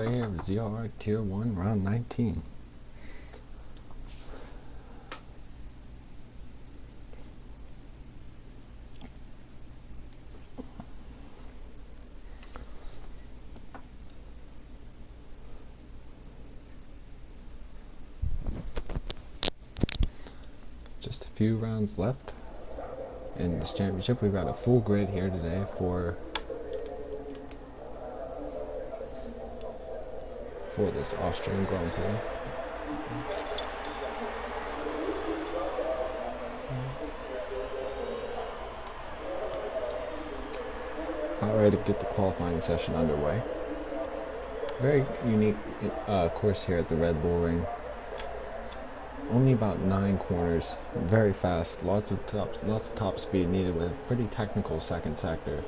Right here, ZOR Tier 1, round 19. Just a few rounds left in this championship. We've got a full grid here today for this Austrian Grand Prix. About ready to get the qualifying session underway. Very unique course here at the Red Bull Ring. Only about 9 corners, very fast, lots of top speed needed with a pretty technical second sector.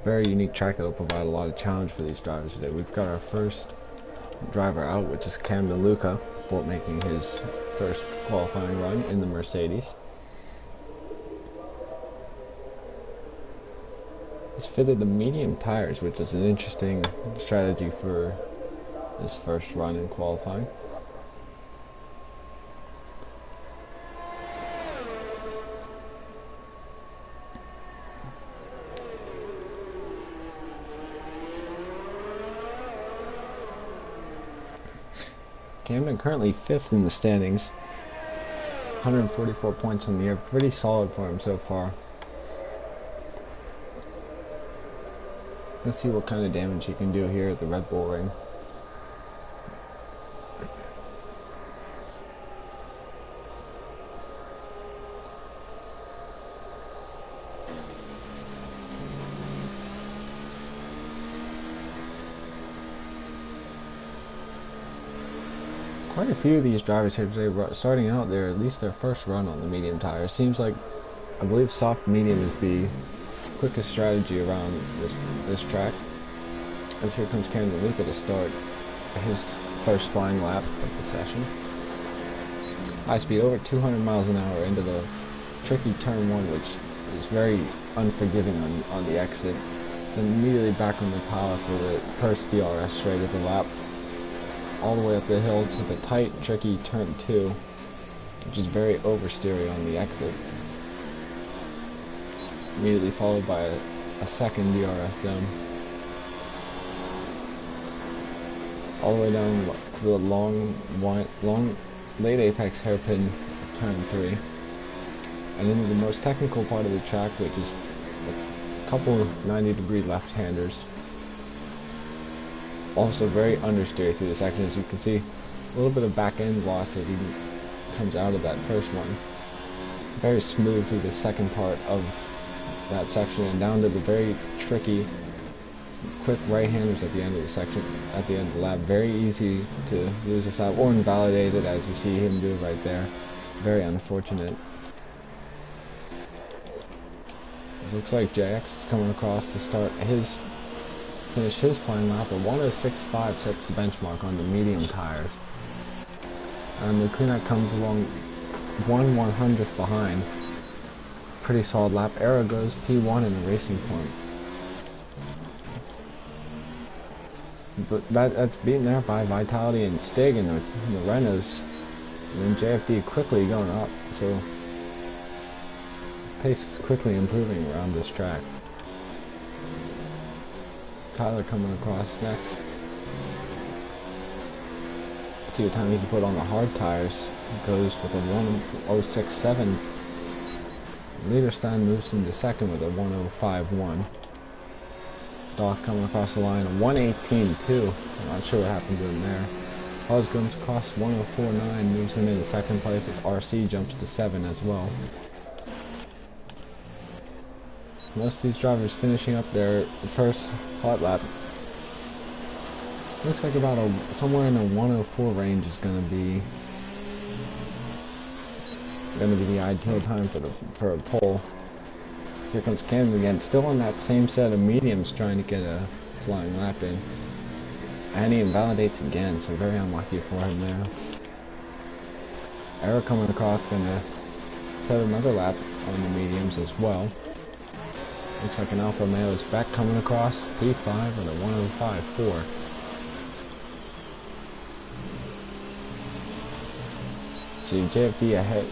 Very unique track that will provide a lot of challenge for these drivers today. We've got our first driver out, which is Camden Luca, making his first qualifying run in the Mercedes. He's fitted the medium tires, which is an interesting strategy for his first run in qualifying. Camden currently 5th in the standings, 144 points on the year, pretty solid for him so far. Let's see what kind of damage he can do here at the Red Bull Ring. Quite a few of these drivers here today starting out there, at least their first run on the medium tire. Seems like, I believe soft medium is the quickest strategy around this track. As here comes Camden Luca to start his first flying lap of the session. High speed, over 200 miles an hour into the tricky turn 1, which is very unforgiving on the exit. Then immediately back on the power for the first DRS straight of the lap. All the way up the hill to the tight, tricky turn 2, which is very oversteery on the exit. Immediately followed by a second DRS zone. All the way down to the long late apex hairpin turn 3. And into the most technical part of the track, which is a couple of 90-degree left-handers. Also very understeer through the section. As you can see, a little bit of back end loss that even comes out of that first one. Very smooth through the second part of that section and down to the very tricky quick right-handers at the end of the section, at the end of the lap. Very easy to lose this lap or invalidate it, as you see him do right there. Very unfortunate. It looks like JX is coming across to finish his flying lap. A 106.5 sets the benchmark on the medium tires. And Lukuna comes along 1/100th behind. Pretty solid lap. Era goes P1 in the racing point. But that's beaten there by Vitality and Stig and the Renaults. And then JFD quickly going up. So pace is quickly improving around this track. Tyler coming across next. See what time he can put on the hard tires. Goes with a 1:06.7. Liederstein moves into second with a 1:05.1. Doff coming across the line, a 1:18.2. I'm not sure what happened to him there. Hawes comes across 1:04.9, moves him into second place as RC jumps to 7 as well. Most of these drivers finishing up their first hot lap. Looks like about somewhere in the 1:04 range is going to be the ideal time for a pole. Here comes Camden again, still on that same set of mediums, trying to get a flying lap in, and he invalidates again. So very unlucky for him there. Era coming across, going to set another lap on the mediums as well. Looks like an Alfa Romeo is back coming across P5 with a 105.4. So JFD ahead,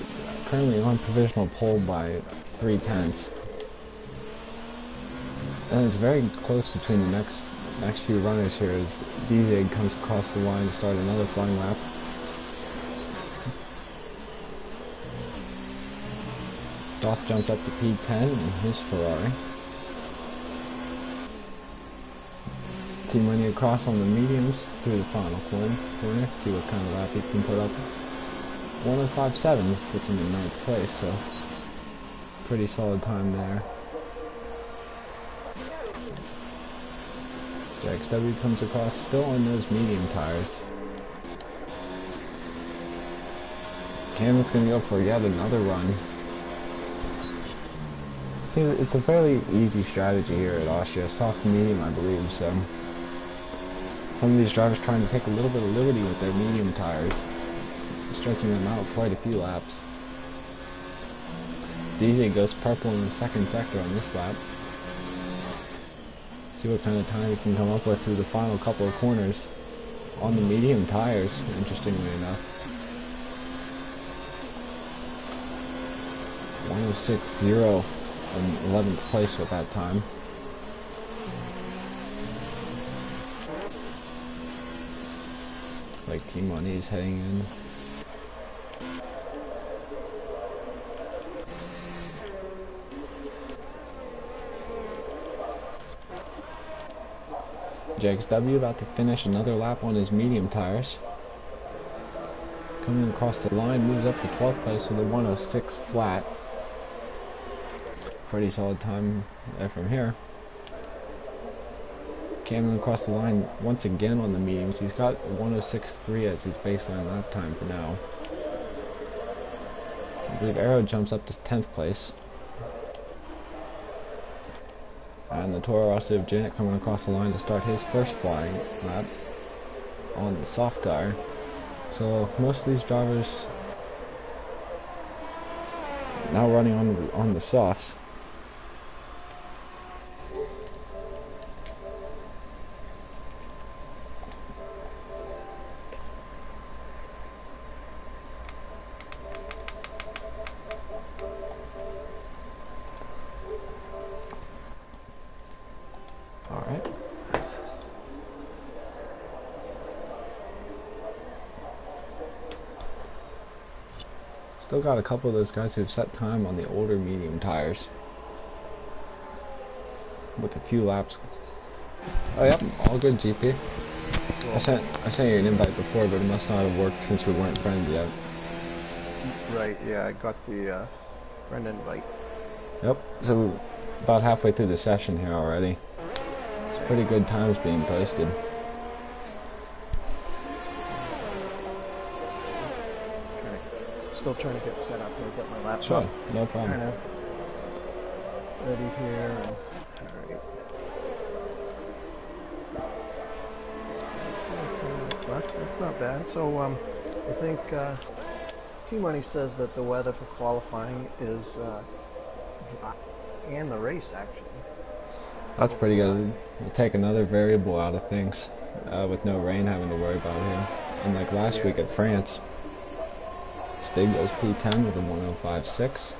currently on provisional pole by 3/10. And it's very close between the next few runners here as DZ comes across the line to start another flying lap. Doth jumped up to P10 in his Ferrari. T-Money across on the mediums through the final corner. See what kind of lap he can put up. 105.7 puts him in 9th place, so pretty solid time there. JXW comes across still on those medium tires. Cam's going to go for yet another run. It's a fairly easy strategy here at Austria, soft medium I believe, so some of these drivers trying to take a little bit of liberty with their medium tires, stretching them out quite a few laps. DJ goes purple in the second sector on this lap. See what kind of time he can come up with through the final couple of corners on the medium tires, interestingly enough. 106.0 in 11th place with that time. Looks like T-Money is heading in. JXW about to finish another lap on his medium tires. Coming across the line, moves up to 12th place with a 106 flat. Pretty solid time there from here. Coming across the line once again on the mediums. He's got 106.3 as his baseline lap time for now. I believe Arrow jumps up to 10th place. And the Toro Rosso of Janet coming across the line to start his first flying lap on the soft tire. So most of these drivers now running on the softs. Alright. Still got a couple of those guys who've set time on the older medium tires. With a few laps. Oh yep, all good GP. I sent you an invite before, but it must not have worked since we weren't friends yet. Right, yeah, I got the friend invite. Yep, so about halfway through the session here already. Pretty good times being posted. Okay. Still trying to get set up here, get my laptop. Sure, no problem. Kind of ready here. And, all right. Okay, that's not bad. So I think T-Money says that the weather for qualifying is dry, and the race actually. That's pretty good. We'll take another variable out of things with no rain having to worry about here. Unlike last week at France. Stig goes P10 with a 105.6.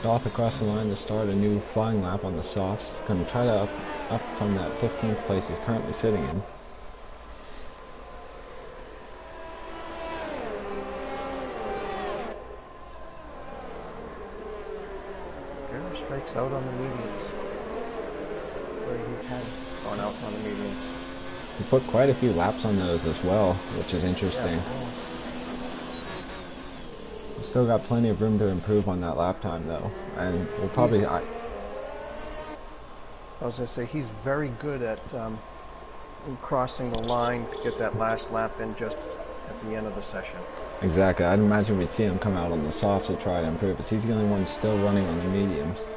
Doth across the line to start a new flying lap on the softs. Going to try to up from that 15th place he's currently sitting in. Strikes out on the mediums, where he had gone out on the mediums. He put quite a few laps on those as well, which is interesting. Yeah. He's still got plenty of room to improve on that lap time though, and we'll probably... I was going to say, he's very good at crossing the line to get that last lap in just at the end of the session. Exactly, I'd imagine we'd see him come out on the softs to try to improve, but he's the only one still running on the mediums.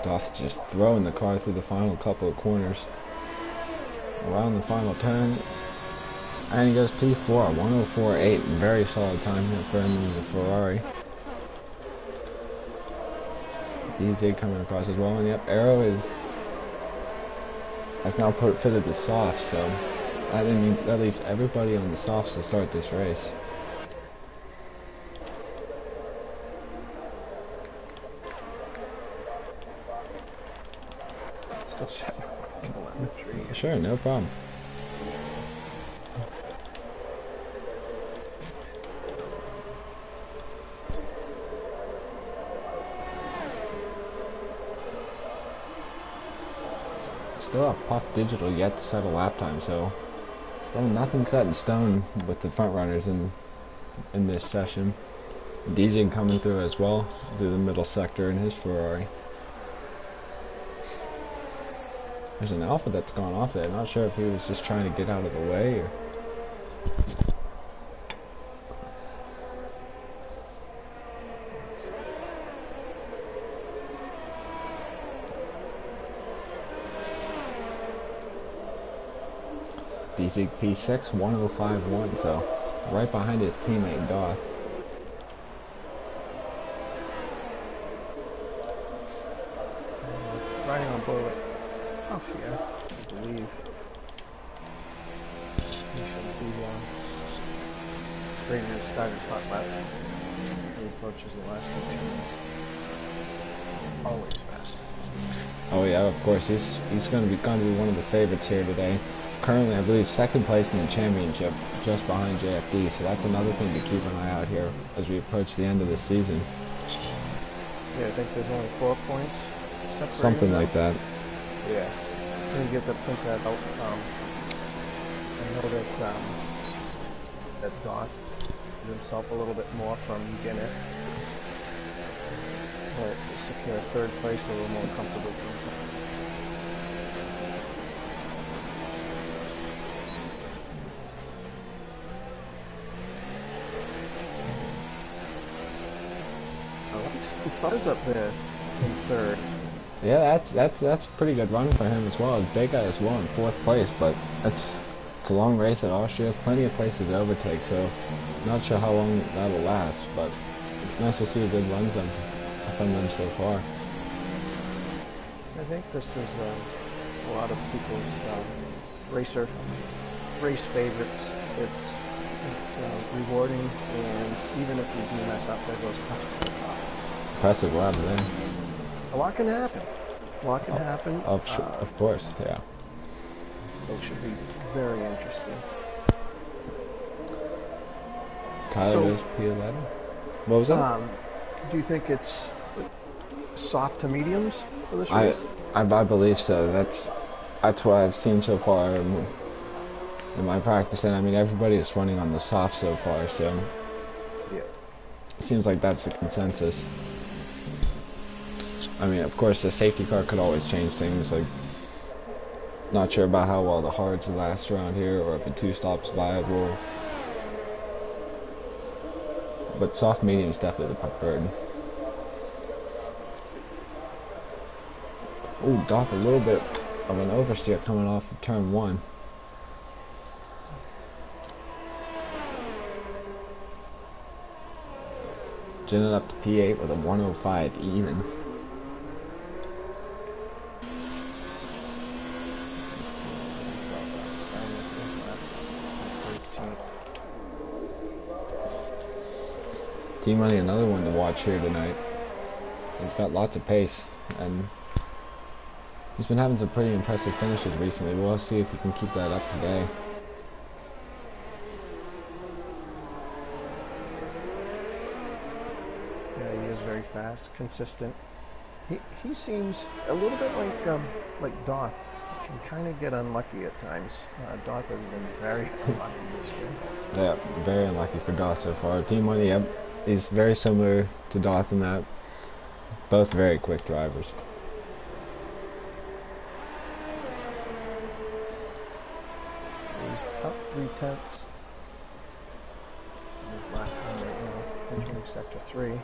Doth just throwing the car through the final couple of corners. around the final turn. And he goes P4, 104.8. Very solid time here for him in the Ferrari. DZ coming across as well. And yep, Arrow has now fitted the soft, so that means that leaves everybody on the softs to start this race. Still setting up telemetry. Sure, no problem. Still have Puff Digital yet to set a lap time, so still nothing set in stone with the front runners in this session. DZ coming through as well through the middle sector in his Ferrari. There's an Alpha that's gone off there. Not sure if he was just trying to get out of the way or. DZ P6, 105.1, so right behind his teammate Doth. Riding on board with Puff here, I believe. He should be ready to start his hot lap. He approaches the last two turns. Always fast. Oh yeah, of course, he's going to be one of the favorites here today. Currently, I believe, second place in the championship, just behind JFD, so that's another thing to keep an eye out here as we approach the end of the season. Yeah, I think there's only 4 points separating. Something like that. Yeah. Didn't get to print that out. I know that Doth did himself a little bit more from Zenith, but to secure third place a little more comfortably for himself. Fuzz up there in third. Yeah, that's a pretty good run for him as well. Big guy as well in fourth place, but it's a long race at Austria. Plenty of places to overtake, so not sure how long that'll last. But nice to see good runs from them so far. I think this is a lot of people's race favorites. It's rewarding, and even if you do mess up, that goes past the top. Impressive lap there. A lot can happen. A lot can happen. Of course, yeah. It should be very interesting. Tyler is P11. What was that? Do you think it's soft to mediums for this race? I believe so. That's what I've seen so far in my practice, and I mean everybody is running on the soft so far, so yeah. It seems like that's the consensus. I mean, of course, the safety car could always change things. Like, not sure about how well the hards will last around here, or if a two-stop's viable. But soft medium is definitely the preferred. Ooh, Doth a little bit of an oversteer coming off of turn 1. Ginning up to P8 with a 105 even. T-Money, another one to watch here tonight. He's got lots of pace, and he's been having some pretty impressive finishes recently. We'll see if he can keep that up today. Yeah, he is very fast, consistent. He seems a little bit like Doth. He can kind of get unlucky at times. Doth has been very unlucky this year. Yeah, very unlucky for Doth so far. T-Money, yep, he's very similar to Doth in that. Both very quick drivers. He's up 3/10 in his last time right now, entering sector 3.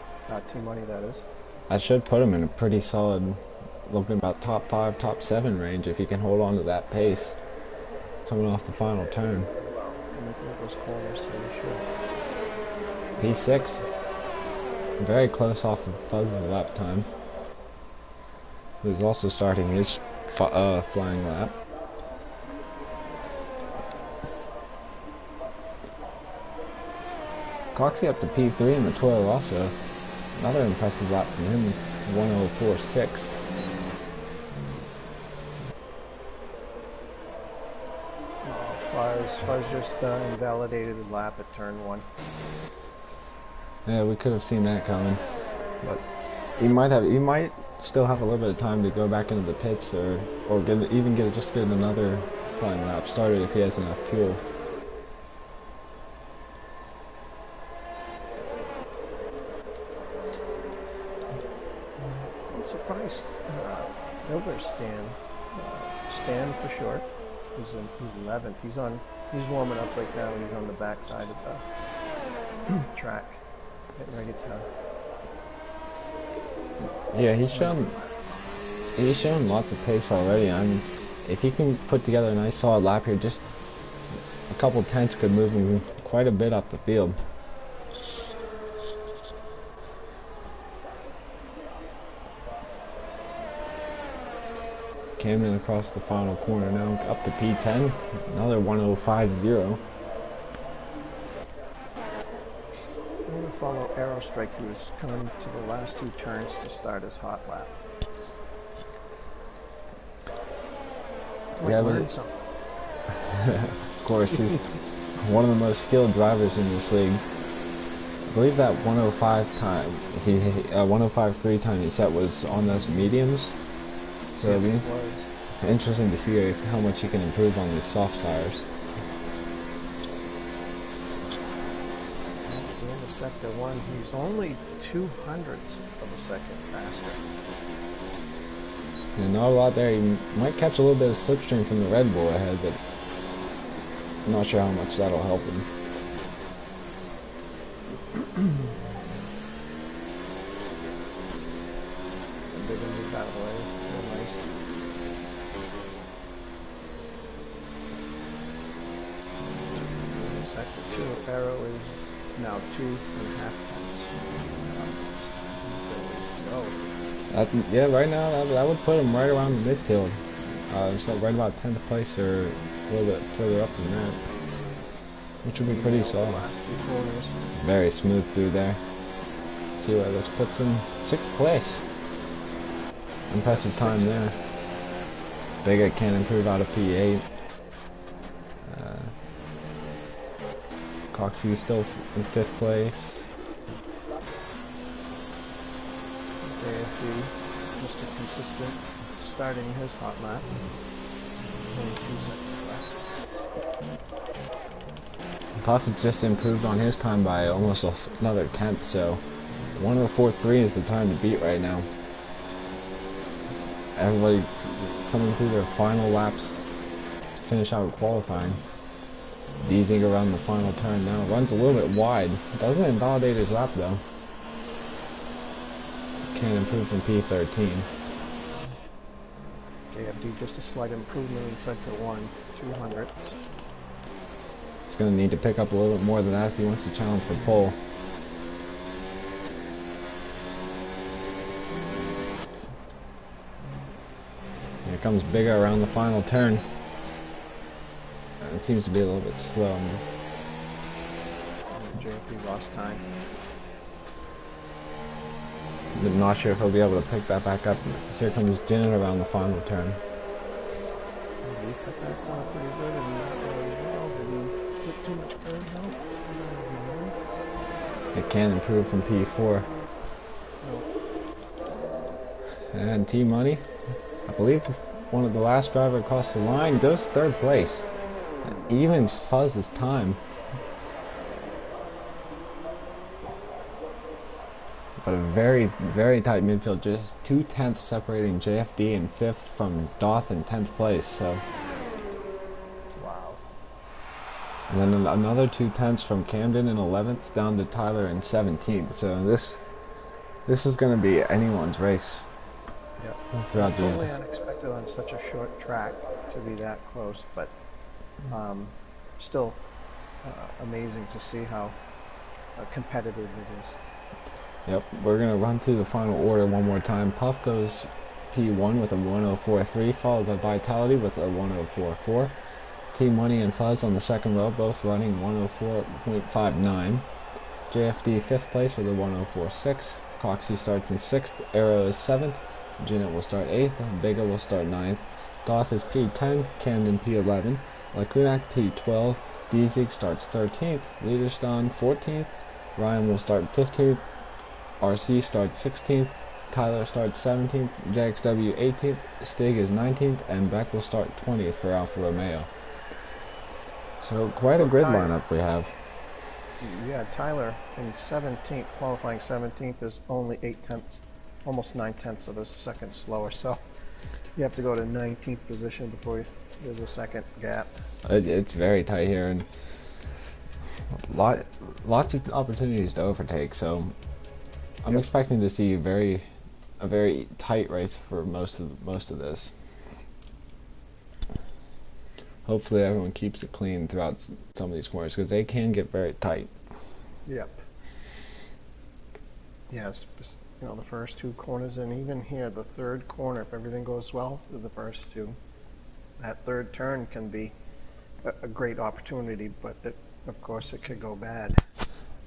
T-Money, that is. That should put him in a pretty solid, looking about top 5, top 7 range if he can hold on to that pace. coming off the final turn. Those corners, so you should. P6, very close off of Fuzz's lap time, who's also starting his flying lap. Coxie up to P3 in the Toro Rosso. Another impressive lap from him, 1:04.6. Fuzz just invalidated his lap at turn 1. Yeah, we could have seen that coming, but he might still have a little bit of time to go back into the pits or just get another flying lap started if he has enough fuel. I'm surprised Miller's Stan for short. He's in 11th. He's warming up right now. He's on the back side of the track, getting ready to. Yeah, he's shown lots of pace already. If he can put together a nice solid lap here, just a couple tenths could move him quite a bit up the field. Camden across the final corner now, up to P10, another 1:05.0. I'm going to follow Aerostrike, who's coming to the last 2 turns to start his hot lap. Yeah, but of course, he's one of the most skilled drivers in this league. I believe that 1:05 time, 1:05.3 time he set was on those mediums. So yes, it'll be interesting to see how much he can improve on these soft tires. At the end of sector 1, he's only 200ths of a second faster. Yeah, not a lot there. He might catch a little bit of slipstream from the Red Bull ahead, but I'm not sure how much that'll help him. Arrow is now 2.5 tenths. Yeah, right now that would put him right around the midfield. So right about 10th place or a little bit further up than that, which would be pretty solid. Very smooth through there. Let's see where this puts him. 6th place. Impressive time there. Bega can improve out of P8. Coxie is still in 5th place. JFD, Mr. Consistent, starting his hot lap. 22 seconds left. Puff just improved on his time by almost another 10th, so 1:04.3 is the time to beat right now. Everybody coming through their final laps to finish out qualifying. Easing around the final turn now. Runs a little bit wide. Doesn't invalidate his lap though. Can improve from P13. JFD just a slight improvement in sector 1, 200ths. He's going to need to pick up a little bit more than that if he wants to challenge for pole. Here comes Bigger around the final turn. It seems to be a little bit slow. JFD lost time. I'm not sure if he'll be able to pick that back up. So here comes Janet around the final turn. He cut that corner pretty good and not really well. Did he put too much curve though? It can improve from P4. And T-Money, I believe one of the last driver across the line, goes 3rd place. Evens Fuzz's time. But a very, very tight midfield, just 2 tenths separating JFD in 5th from Doth in 10th place. So, wow. And then another 2 tenths from Camden in 11th down to Tyler in 17th. So this is going to be anyone's race. Yep. Throughout the totally unexpected on such a short track to be that close, but Still amazing to see how competitive it is. Yep, we're going to run through the final order one more time. Puff goes P1 with a 104.3, followed by Vitality with a 104.4. Team Money and Fuzz on the second row, both running 104.59. JFD 5th place with a 104.6. Coxie starts in 6th. Arrow is 7th. Janet will start 8th. Bigger will start 9th. Doth is P10. Camden P11. Lakunak P12. Dezig starts 13th. Leaderston 14th. Ryan will start 15th. RC starts 16th. Tyler starts 17th. JXW 18th. Stig is 19th. And Beck will start 20th for Alfa Romeo. So quite a grid lineup we have. Yeah, Tyler in 17th, qualifying 17th, is only 8/10, almost 9/10 of a second slower. So you have to go to 19th position before there's a second gap. It's very tight here, and lots of opportunities to overtake. So I'm expecting to see a very tight race for most of this. Hopefully everyone keeps it clean throughout some of these corners, because they can get very tight. Yep. Yes, the first two corners, and even here, the third corner, if everything goes well through the first two, that third turn can be a great opportunity, but of course it could go bad.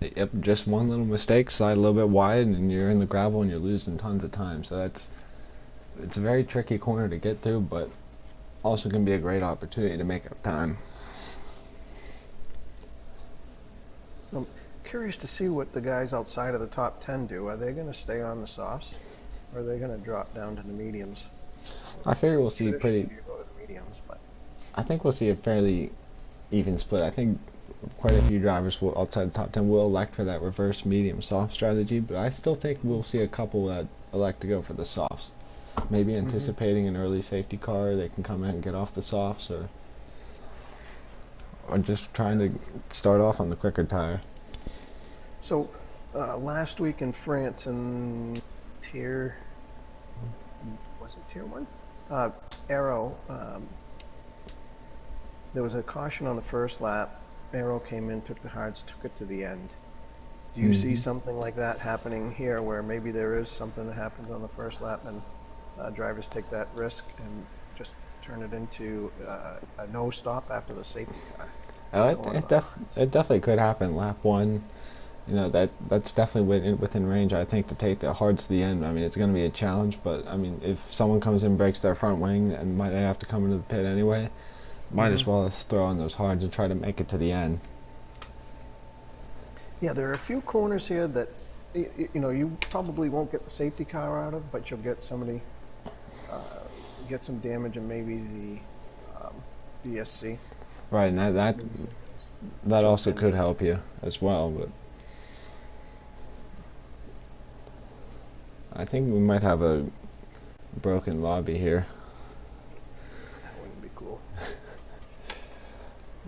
Yep, just one little mistake, slide a little bit wide, and you're in the gravel and you're losing tons of time. So it's a very tricky corner to get through, but also can be a great opportunity to make up time. I'm curious to see what the guys outside of the top 10 do. Are they going to stay on the softs, or are they going to drop down to the mediums? I figure we'll see pretty. Go to the mediums, but I think we'll see a fairly even split. I think quite a few drivers will outside the top 10 will elect for that reverse medium soft strategy, but I still think we'll see a couple that elect to go for the softs. Maybe anticipating an early safety car, they can come in and get off the softs, or just trying to start off on the quicker tire. So last week in France in tier 1? Arrow, there was a caution on the first lap. Arrow came in, took the hards, took it to the end. Do you see something like that happening here, where maybe there is something that happens on the first lap and drivers take that risk and just turn it into a no stop after the safety car? It definitely could happen. Lap 1, that's definitely within range, I think, to take the hards to the end. I mean, it's going to be a challenge, but I mean, if someone comes in and breaks their front wing and they have to come into the pit anyway, might as well throw on those hards and try to make it to the end. Yeah, there are a few corners here that you probably won't get the safety car out of, but you'll get somebody get some damage and maybe the BSC. Right, and that also could help you as well, but I think we might have a broken lobby here. That wouldn't be cool.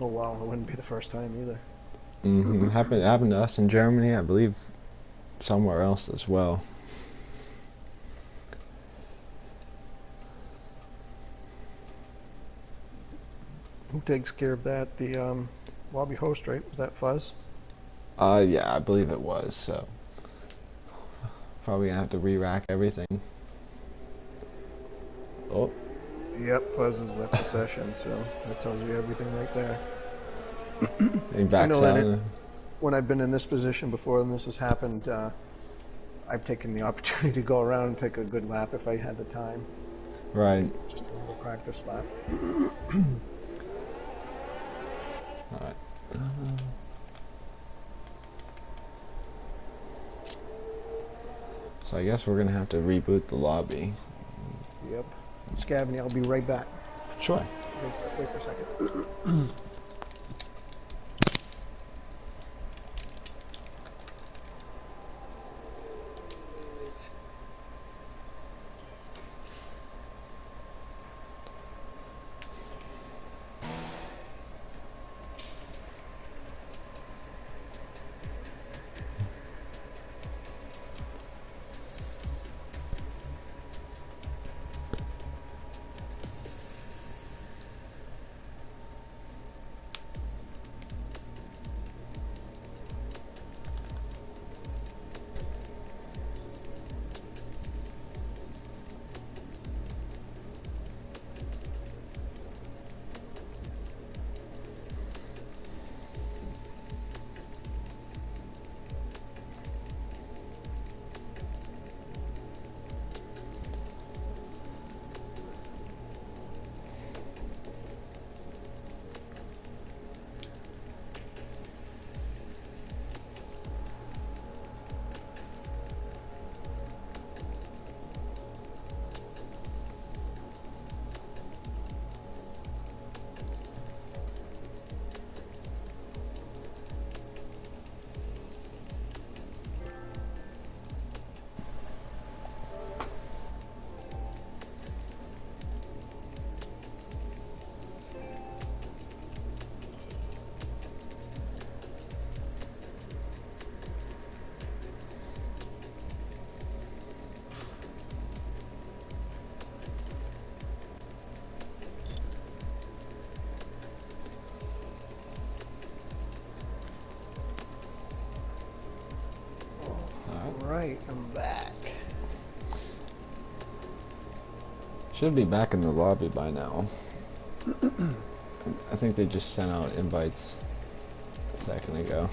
Oh wow, it wouldn't be the first time either. Happened to us in Germany, I believe somewhere else as well. Who takes care of that? The lobby host, right? Was that Fuzz? Yeah, I believe it was, so probably gonna have to re-rack everything. Oh. Yep, Fuzz has left the session, so that tells you everything right there. He backs out. When I've been in this position before and this has happened, I've taken the opportunity to go around and take a good lap if I had the time. Right. Just a little practice lap. Alright. So I guess we're gonna have to reboot the lobby. Yep. Scavney, I'll be right back. Sure. Wait for a second. Alright, I'm back. Should be back in the lobby by now. I think they just sent out invites a second ago.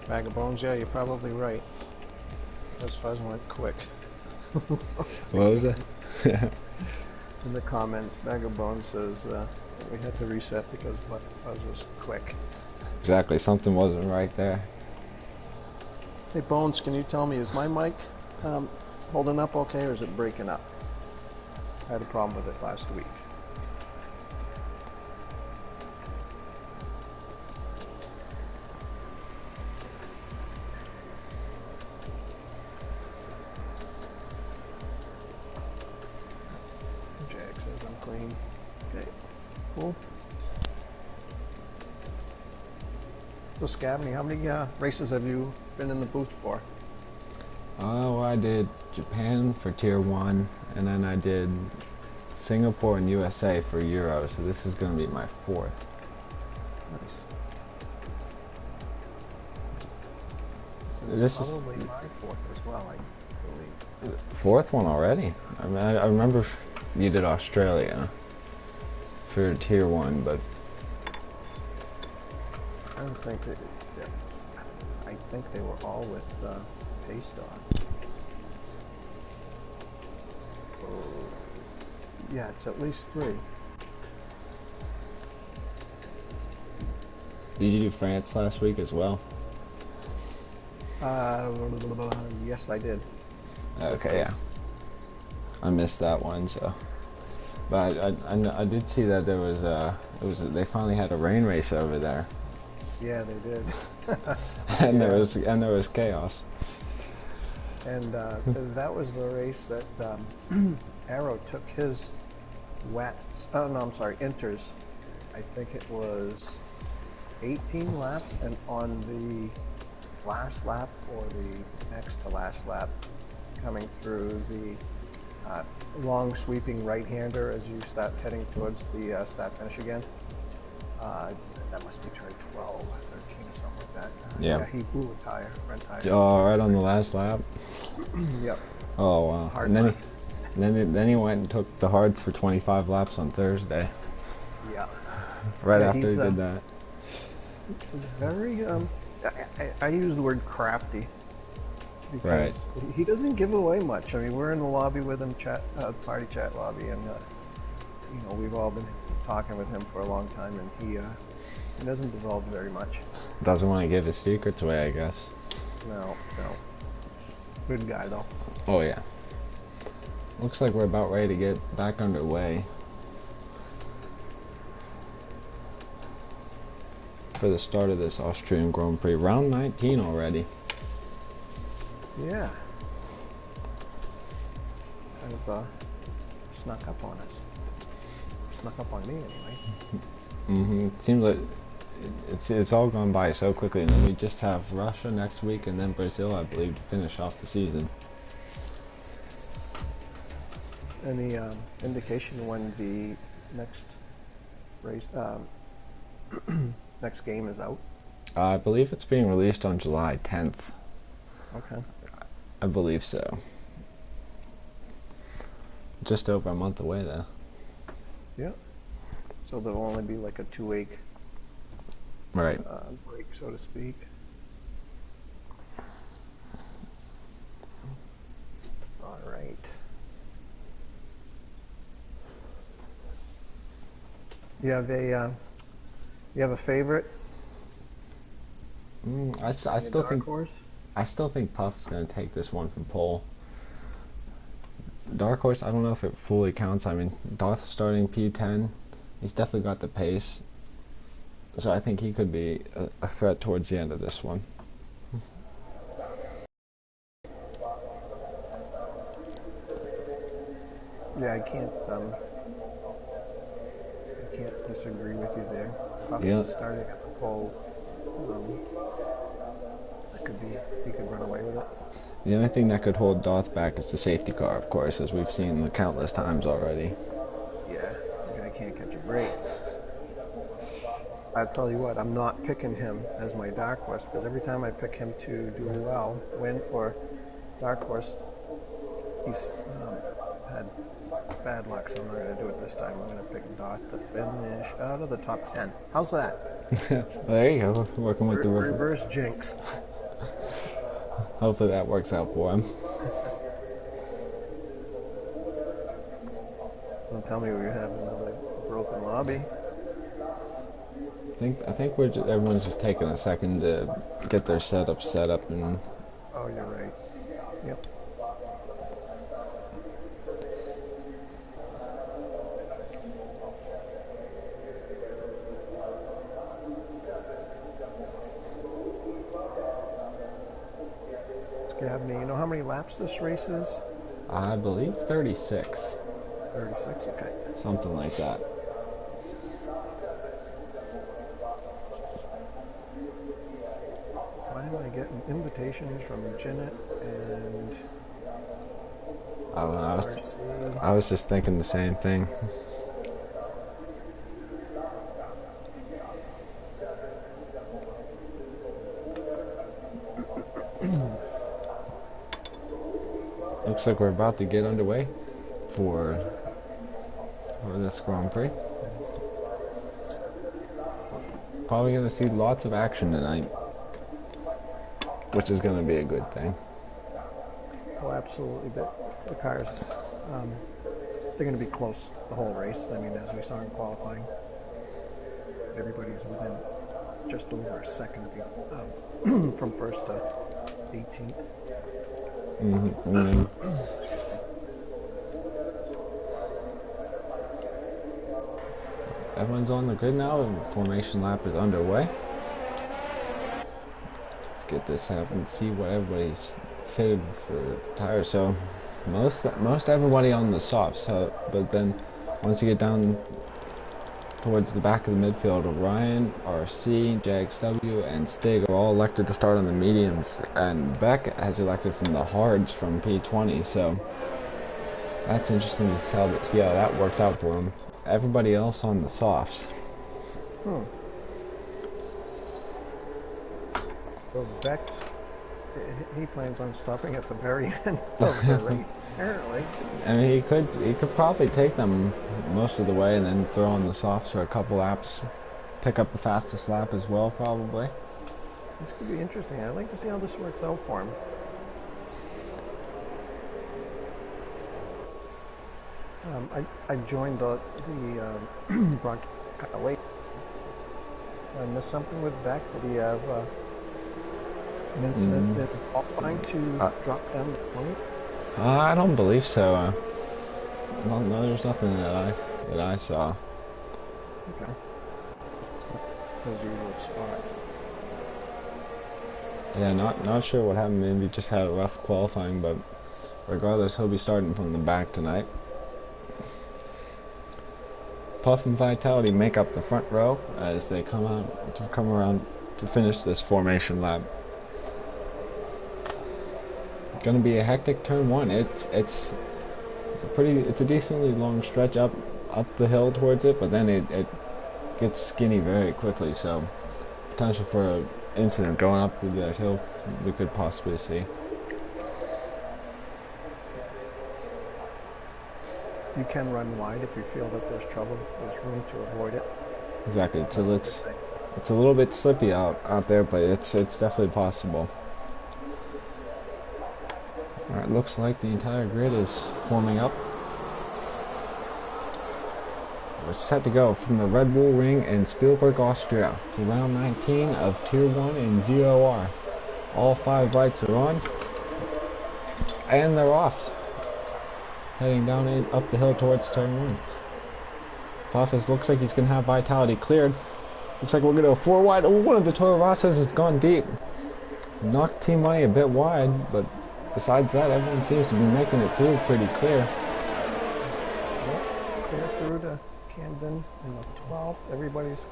Bag of bones, yeah, you're probably right. This fuzz went quick. What was it? In the comments, Bag of Bones says we had to reset because fuzz was quick. Exactly, something wasn't right there. Hey Bones, can you tell me, is my mic holding up okay, or is it breaking up? I had a problem with it last week. Jag says I'm clean. Okay, cool. So Scabney, how many races have you been in the booth for? Oh, I did Japan for Tier 1, and then I did Singapore and USA for Euro, so this is going to be my 4th. Nice. This is probably my 4th as well, I believe. 4th one already? I mean, I remember you did Australia for Tier 1, but I don't think that. Yeah, I think they were all with Paystar. Oh, yeah, it's at least 3. did you do France last week as well? Yes, I did. Okay, yeah. I missed that one, so. But I did see that there was they finally had a rain race over there. Yeah, they did. And Yeah. there was chaos. And that was the race that Arrow took his wets. Oh no, I'm sorry, inters. I think it was 18 laps, and on the last lap or the next to last lap, coming through the long sweeping right-hander as you start heading towards the start finish again. That must be turn 12 or 13 or something like that. Yeah. He blew a tire, front tire. Oh, right on the last lap. Yep. Oh wow. Hard And left. then he went and took the hards for 25 laps on Thursday. Yeah. Right Yeah, after he he's, did that. Very, I use the word crafty. Because Right. he doesn't give away much. I mean, we're in the lobby with him, party chat lobby, and you know, we've all been talking with him for a long time, and he doesn't divulge very much. Doesn't want to give his secrets away, I guess. No. Good guy though. Oh yeah. Looks like we're about ready to get back underway for the start of this Austrian Grand Prix. Round 19 already. Yeah. Kind of snuck up on us. Snuck up on me, anyways. Seems like it's all gone by so quickly, and then we just have Russia next week, and then Brazil, I believe, to finish off the season. Any indication when the next race, next game is out? I believe it's being released on July 10th. Okay. I believe so. Just over a month away, though. Yeah. So there'll only be like a 2-week Right. break, so to speak. All right. You have a favorite? I still think Dark horse? I still think Puff's gonna take this one from pole. dark horse, I don't know if it fully counts. I mean, Darth starting P10, he's definitely got the pace. So I think he could be a threat towards the end of this one. Yeah, I can't disagree with you there. Yeah. Starting at the pole, that could be, he could run away with it. The only thing that could hold Darth back is the safety car, of course, as we've seen countless times already. Yeah, the guy can't catch a break. I tell you what, I'm not picking him as my dark horse, because every time I pick him to do well, win or dark horse, he's had bad luck, so I'm not going to do it this time. I'm going to pick Darth to finish out of the top 10. How's that? Well, there you go, working with the reverse jinx. Hopefully that works out for him. Don't tell me we have another broken lobby. I think everyone's just taking a second to get their setup set up and. Oh, you're right. Yep. Gabney, you know how many laps this race is? I believe 36. 36, okay. Something like that. Why am I getting invitations from Janet and I don't know, I was just thinking the same thing. Looks like we're about to get underway for this Grand Prix. Probably going to see lots of action tonight, which is going to be a good thing. Oh, absolutely. The cars, they're going to be close the whole race. I mean, as we saw in qualifying, everybody's within just over a second of from first to 18th. Mm-hmm. And then everyone's on the grid now, and the formation lap is underway. Let's get this set up and see what everybody's fitted for tires. So most everybody on the softs, but then once you get down towards the back of the midfield, Ryan, RC, JXW, and Stig are all elected to start on the mediums, and Beck has elected from the hards from P20, so that's interesting to see how that worked out for him. Everybody else on the softs. So Beck, he plans on stopping at the very end of the race, apparently. I mean, he could probably take them most of the way and then throw on the softs for a couple laps, pick up the fastest lap as well, probably. This could be interesting. I'd like to see how this works out for him. I joined the broadcast late. I missed something with Beck. Did he have an incident in qualifying to drop down the point? I don't believe so. No, there's nothing that I saw. Okay. His usual spot. Yeah, not sure what happened. Maybe just had a rough qualifying, but regardless, he'll be starting from the back tonight. Puff and Vitality make up the front row as they come around to finish this formation lap. Gonna be a hectic turn one. It's a decently long stretch up the hill towards it, but then it gets skinny very quickly, so potential for an incident going up through that hill we could possibly see. You can run wide if you feel that there's trouble. There's room to avoid it. Exactly. It's a little bit slippy out there, but it's definitely possible. Alright, looks like the entire grid is forming up. We're set to go from the Red Bull Ring in Spielberg, Austria for round 19 of Tier 1 in ZOR. All 5 lights are on, and they're off. heading down up the hill towards turn 1. Puff looks like he's going to have Vitality cleared. Looks like we're going to go 4 wide. Oh, one of the Toro Rossos has gone deep. Knocked Team Money a bit wide, but besides that, everyone seems to be making it through pretty clear. Yep, clear through to Camden in the 12th. Everybody's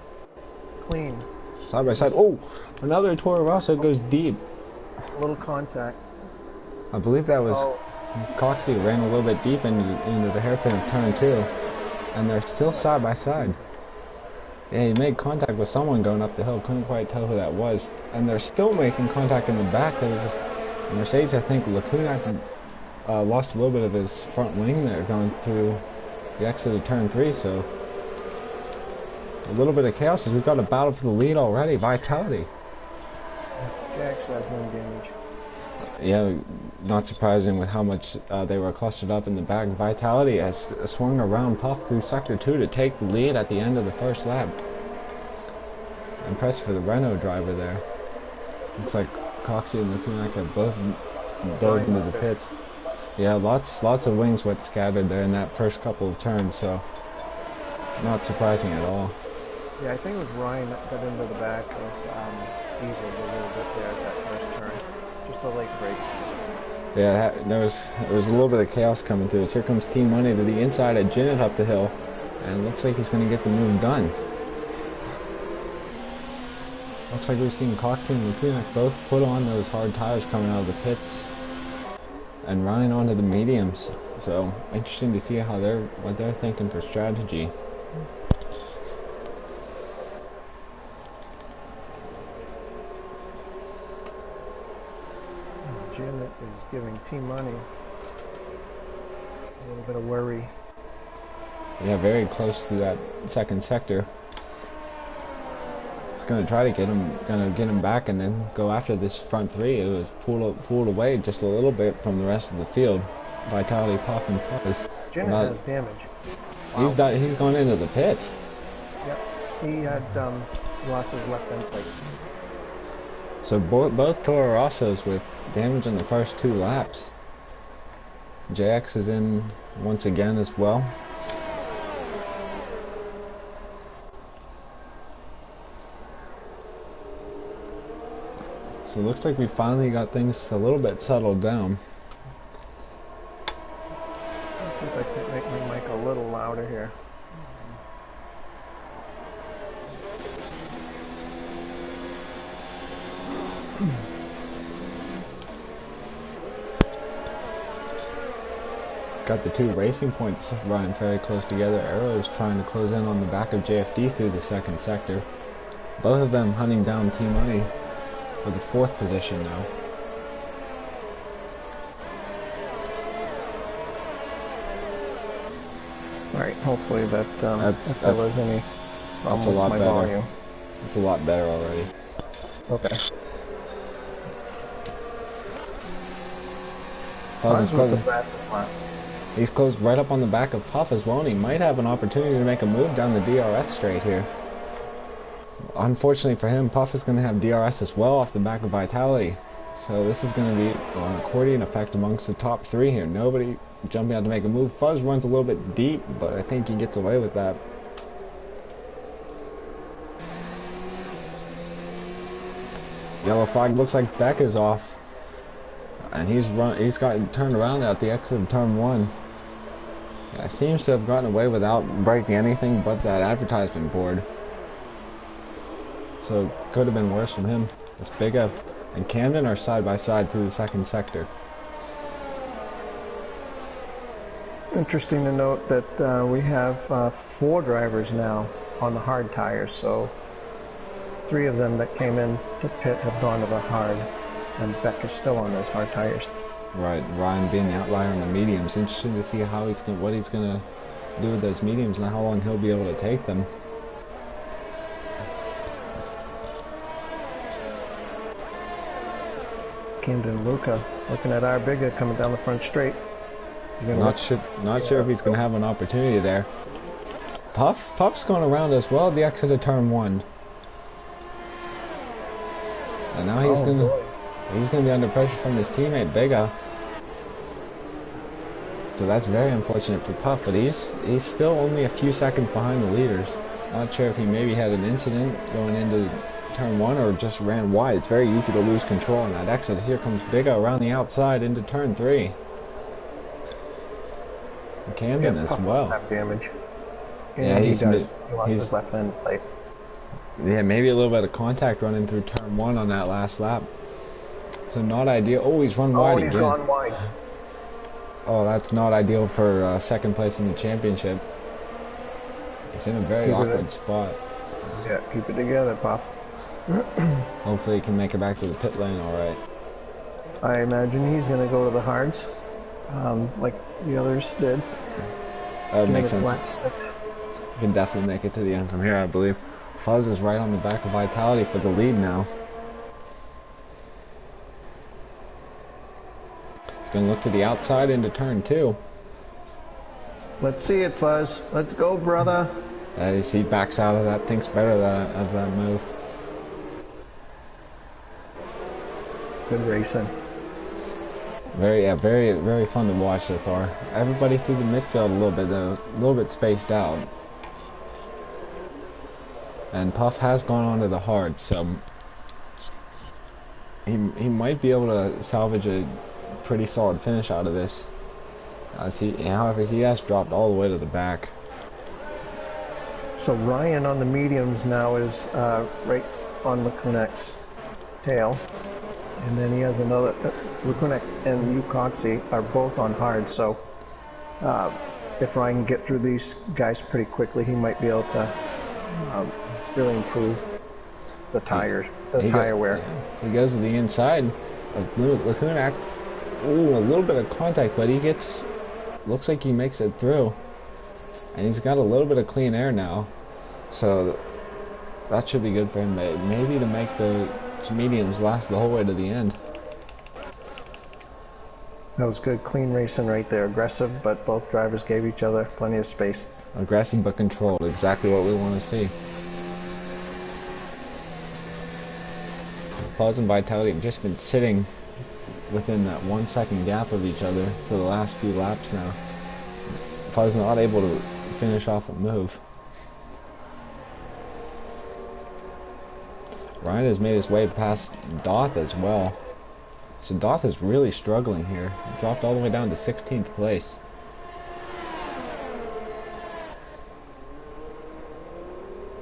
clean. Side by side. Oh, another Toro Rosso goes deep. A little contact. I believe that was Coxey ran a little bit deep into the hairpin of turn 2. And they're still side by side. Yeah, he made contact with someone going up the hill. Couldn't quite tell who that was. And they're still making contact in the back. There was a Mercedes, I think, Lacuna lost a little bit of his front wing there going through the exit of turn 3. So a little bit of chaos as we've got a battle for the lead already. Vitality. Jax has wing damage. Yeah, not surprising with how much they were clustered up in the back. Vitality has swung around Puff through Sector 2 to take the lead at the end of the first lap. Impressive for the Renault driver there. Looks like Coxey and Lukunak have both dove into the pits. Yeah, lots of wings wet scattered there in that first couple of turns, so not surprising at all. Yeah, I think it was Ryan that got into the back of Diesel a little bit there at that first turn. Just a late break. Yeah, there was a little bit of chaos coming through. So here comes Team Money to the inside of Zenith up the hill, and it looks like he's going to get the move done. Looks like we've seen Coxey and Lukunak both put on those hard tires coming out of the pits and running onto the mediums. So interesting to see how what they're thinking for strategy. Janet is giving Team Money a little bit of worry. Yeah, very close to that second sector. It's going to try to get him back and then go after this front 3. It was pulled away just a little bit from the rest of the field. Vitality, Puff, and Fuzz. Janet has damage. Wow. He's gone into the pits. Yep, he had lost his left end plate. So both Toro Rossos with damage in the first 2 laps. JX is in once again as well. So it looks like we finally got things a little bit settled down. Let's see if I can make my mic a little louder here. Got the 2 racing points running very close together. Arrow is trying to close in on the back of JFD through the second sector. Both of them hunting down Team Money for the 4th position now. Alright, hopefully that if there was any problem with my volume. It's a lot better already. Okay. Puff with the fastest lap. He's closed right up on the back of Puff as well, and he might have an opportunity to make a move down the DRS straight here. Unfortunately for him, Puff is going to have DRS as well off the back of Vitality. So this is going to be an accordion effect amongst the top 3 here. Nobody jumping out to make a move. Fuzz runs a little bit deep, but I think he gets away with that. Yellow flag looks like Beck is off. And he's gotten turned around at the exit of turn 1. Yeah, seems to have gotten away without breaking anything but that advertisement board. So could have been worse from him. It's Big F and Camden are side by side through the second sector. Interesting to note that we have 4 drivers now on the hard tires. So 3 of them that came in to pit have gone to the hard, and Beck is still on those hard tires. Right, Ryan being the outlier on the mediums. Interesting to see how what he's gonna do with those mediums and how long he'll be able to take them. Camden Luca looking at our bigger coming down the front straight. Not sure if he's gonna have an opportunity there. Puff's going around as well at the exit of turn 1. And now he's gonna be under pressure from his teammate Bega. So that's very unfortunate for Puff, but he's still only a few seconds behind the leaders. Not sure if he maybe had an incident going into turn 1 or just ran wide. It's very easy to lose control on that exit. Here comes Bigga around the outside into turn 3. Camden as Puff well. must have damage. And Yeah, he does. He lost his left hand plate. Yeah, maybe a little bit of contact running through turn 1 on that last lap. So not ideal. Oh, he's run wide again. Oh, he's gone wide. Oh, that's not ideal for second place in the championship. He's in a very awkward spot. Yeah, keep it together, Puff. Hopefully he can make it back to the pit lane all right. I imagine he's going to go to the hards, like the others did. That makes sense. Lap 6. He can definitely make it to the end from here, I believe. Fuzz is right on the back of Vitality for the lead now. He's going to look to the outside into turn 2. Let's see it, Fuzz. Let's go, brother. As he backs out of that, thinks better of that move. Good racing. Very fun to watch so far. Everybody through the midfield a little bit though, a little bit spaced out. And Puff has gone onto the hard, so he might be able to salvage a pretty solid finish out of this. However, he has dropped all the way to the back. So Ryan on the mediums now is right on Lukunek's tail. And then he has another, Lukunek and Ukoxi are both on hard, so if Ryan can get through these guys pretty quickly, he might be able to really improve the tire wear. Yeah. He goes to the inside of Lukunek. Ooh, a little bit of contact, but looks like he makes it through. And he's got a little bit of clean air now, so that should be good for him. Maybe to make the mediums last the whole way to the end. That was good, clean racing right there. Aggressive, but both drivers gave each other plenty of space. Aggressive but controlled, exactly what we want to see. Pause and Vitality have just been sitting within that 1 second gap of each other for the last few laps now. Pause not able to finish off a move. Ryan has made his way past Doth as well. So Doth is really struggling here. He dropped all the way down to 16th place.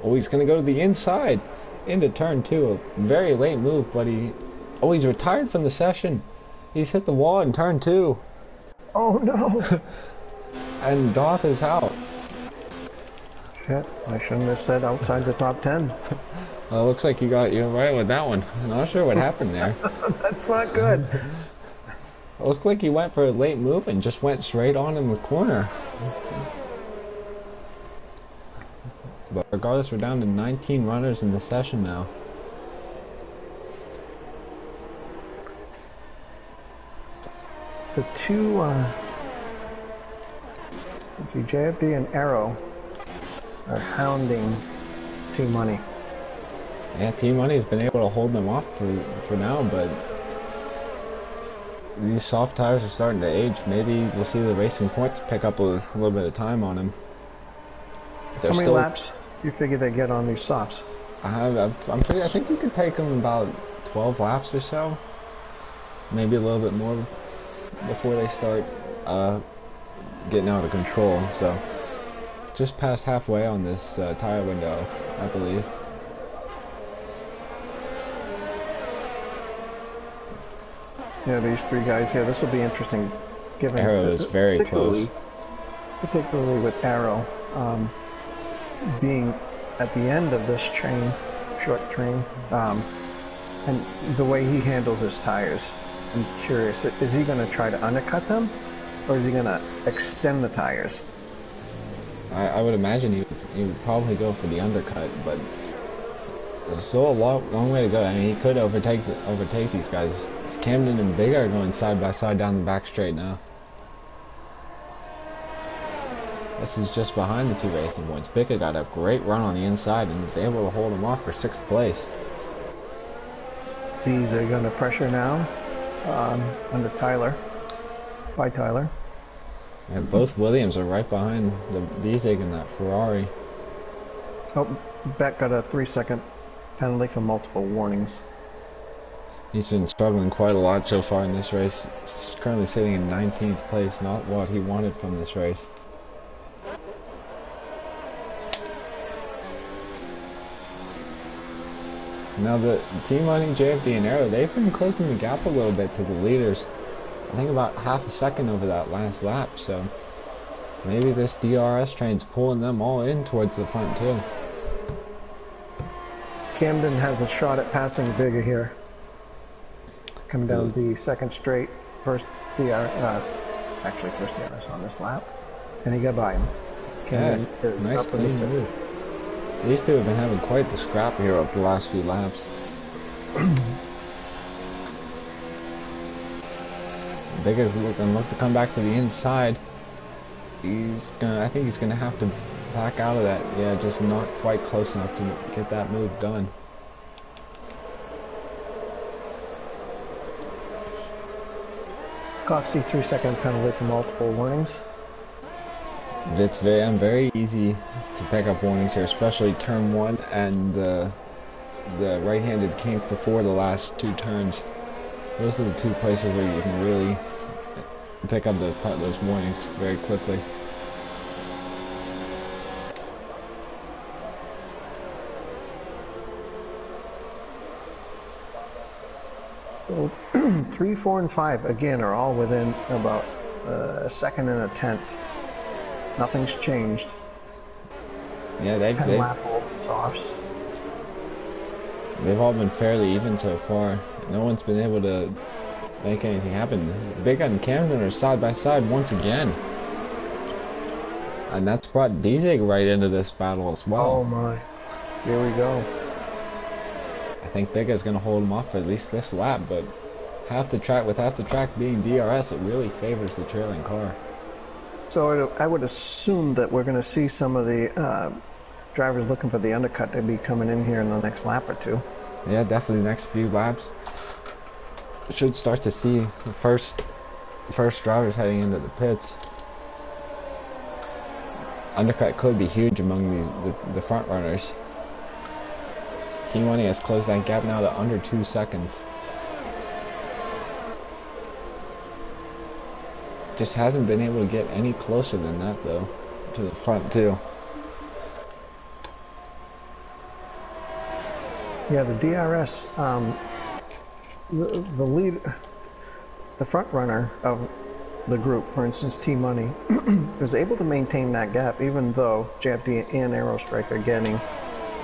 Oh, he's going to go to the inside into turn 2. A very late move, but he's retired from the session. He's hit the wall in turn 2. Oh no! And Doth is out. Shit, I shouldn't have said outside the top 10. Well, it looks like you got right with that one. I'm not sure what happened there. That's not good. It looked like he went for a late move and just went straight on in the corner. But regardless, we're down to 19 runners in the session now. The two, let's see, JFD and Arrow are hounding Team Money. Yeah, Team Money has been able to hold them off for now, but these soft tires are starting to age.Maybe we'll see the Racing Points pick up a little bit of time on him. How many laps do you figure they get on these softs? I think you could take them about 12 laps or so. Maybe a little bit more before they start getting out of control. So just past halfway on this tire window, I believe. Yeah, these three guys here. This will be interesting. Given Arrow is very close. Particularly with Arrow being at the end of this short train, and the way he handles his tires. I'm curious, is he going to try to undercut them, or is he going to extend the tires? I would imagine he would probably go for the undercut, but there's still a long way to go. I mean, he could overtake these guys. Camden and Big are going side by side down the back straight now. This is just behind the two Racing Points. Bicca got a great run on the inside and was able to hold him off for 6th place. These are going to pressure now under Tyler. By Tyler. And both Williams are right behind the Diesig in that Ferrari. Oh, Beck got a 3-second penalty for multiple warnings. He's been struggling quite a lot so far in this race. He's currently sitting in 19th place, not what he wanted from this race. Now the T-Money, JFD, and Arrow, they've been closing the gap a little bit to the leaders. I think about half a second over that last lap, so maybe this DRS train's pulling them all in towards the front too. Camden has a shot at passing Bigger here. Coming down the second straight, first DRS, actually first DRS on this lap, and he got by him. Camden is nice up in the clean move. These two have been having quite the scrap here over the last few laps. Bigger's gonna look to come back to the inside. I think he's gonna have to back out of that. Yeah, just not quite close enough to get that move done. Coxie 3-second penalty for multiple warnings. It's very easy to pick up warnings here, especially turn 1 and the right-handed kink before the last 2 turns. Those are the 2 places where you can really pick up those warnings very quickly. So 3, 4, and 5 again are all within about a second and a tenth. Nothing's changed. Yeah, 10 lap old softs. They've all been fairly even so far. No one's been able to make anything happen. Big and Camden are side by side once again. And that's brought Diesig right into this battle as well. Oh my. Here we go. I think Big is going to hold him off for at least this lap, but with half the track being DRS, it really favors the trailing car. So I would assume that we're going to see some of the drivers looking for the undercut to be coming in here in the next lap or two. Yeah, definitely the next few laps. Should start to see the first drivers heading into the pits. Undercut could be huge among the front runners. Team Money has closed that gap now to under 2 seconds. Just hasn't been able to get any closer than that though, to the front too. Yeah, the DRS, the lead, the front runner of the group, for instance, T-Money, is able to maintain that gap even though JFD and Aerostrike are getting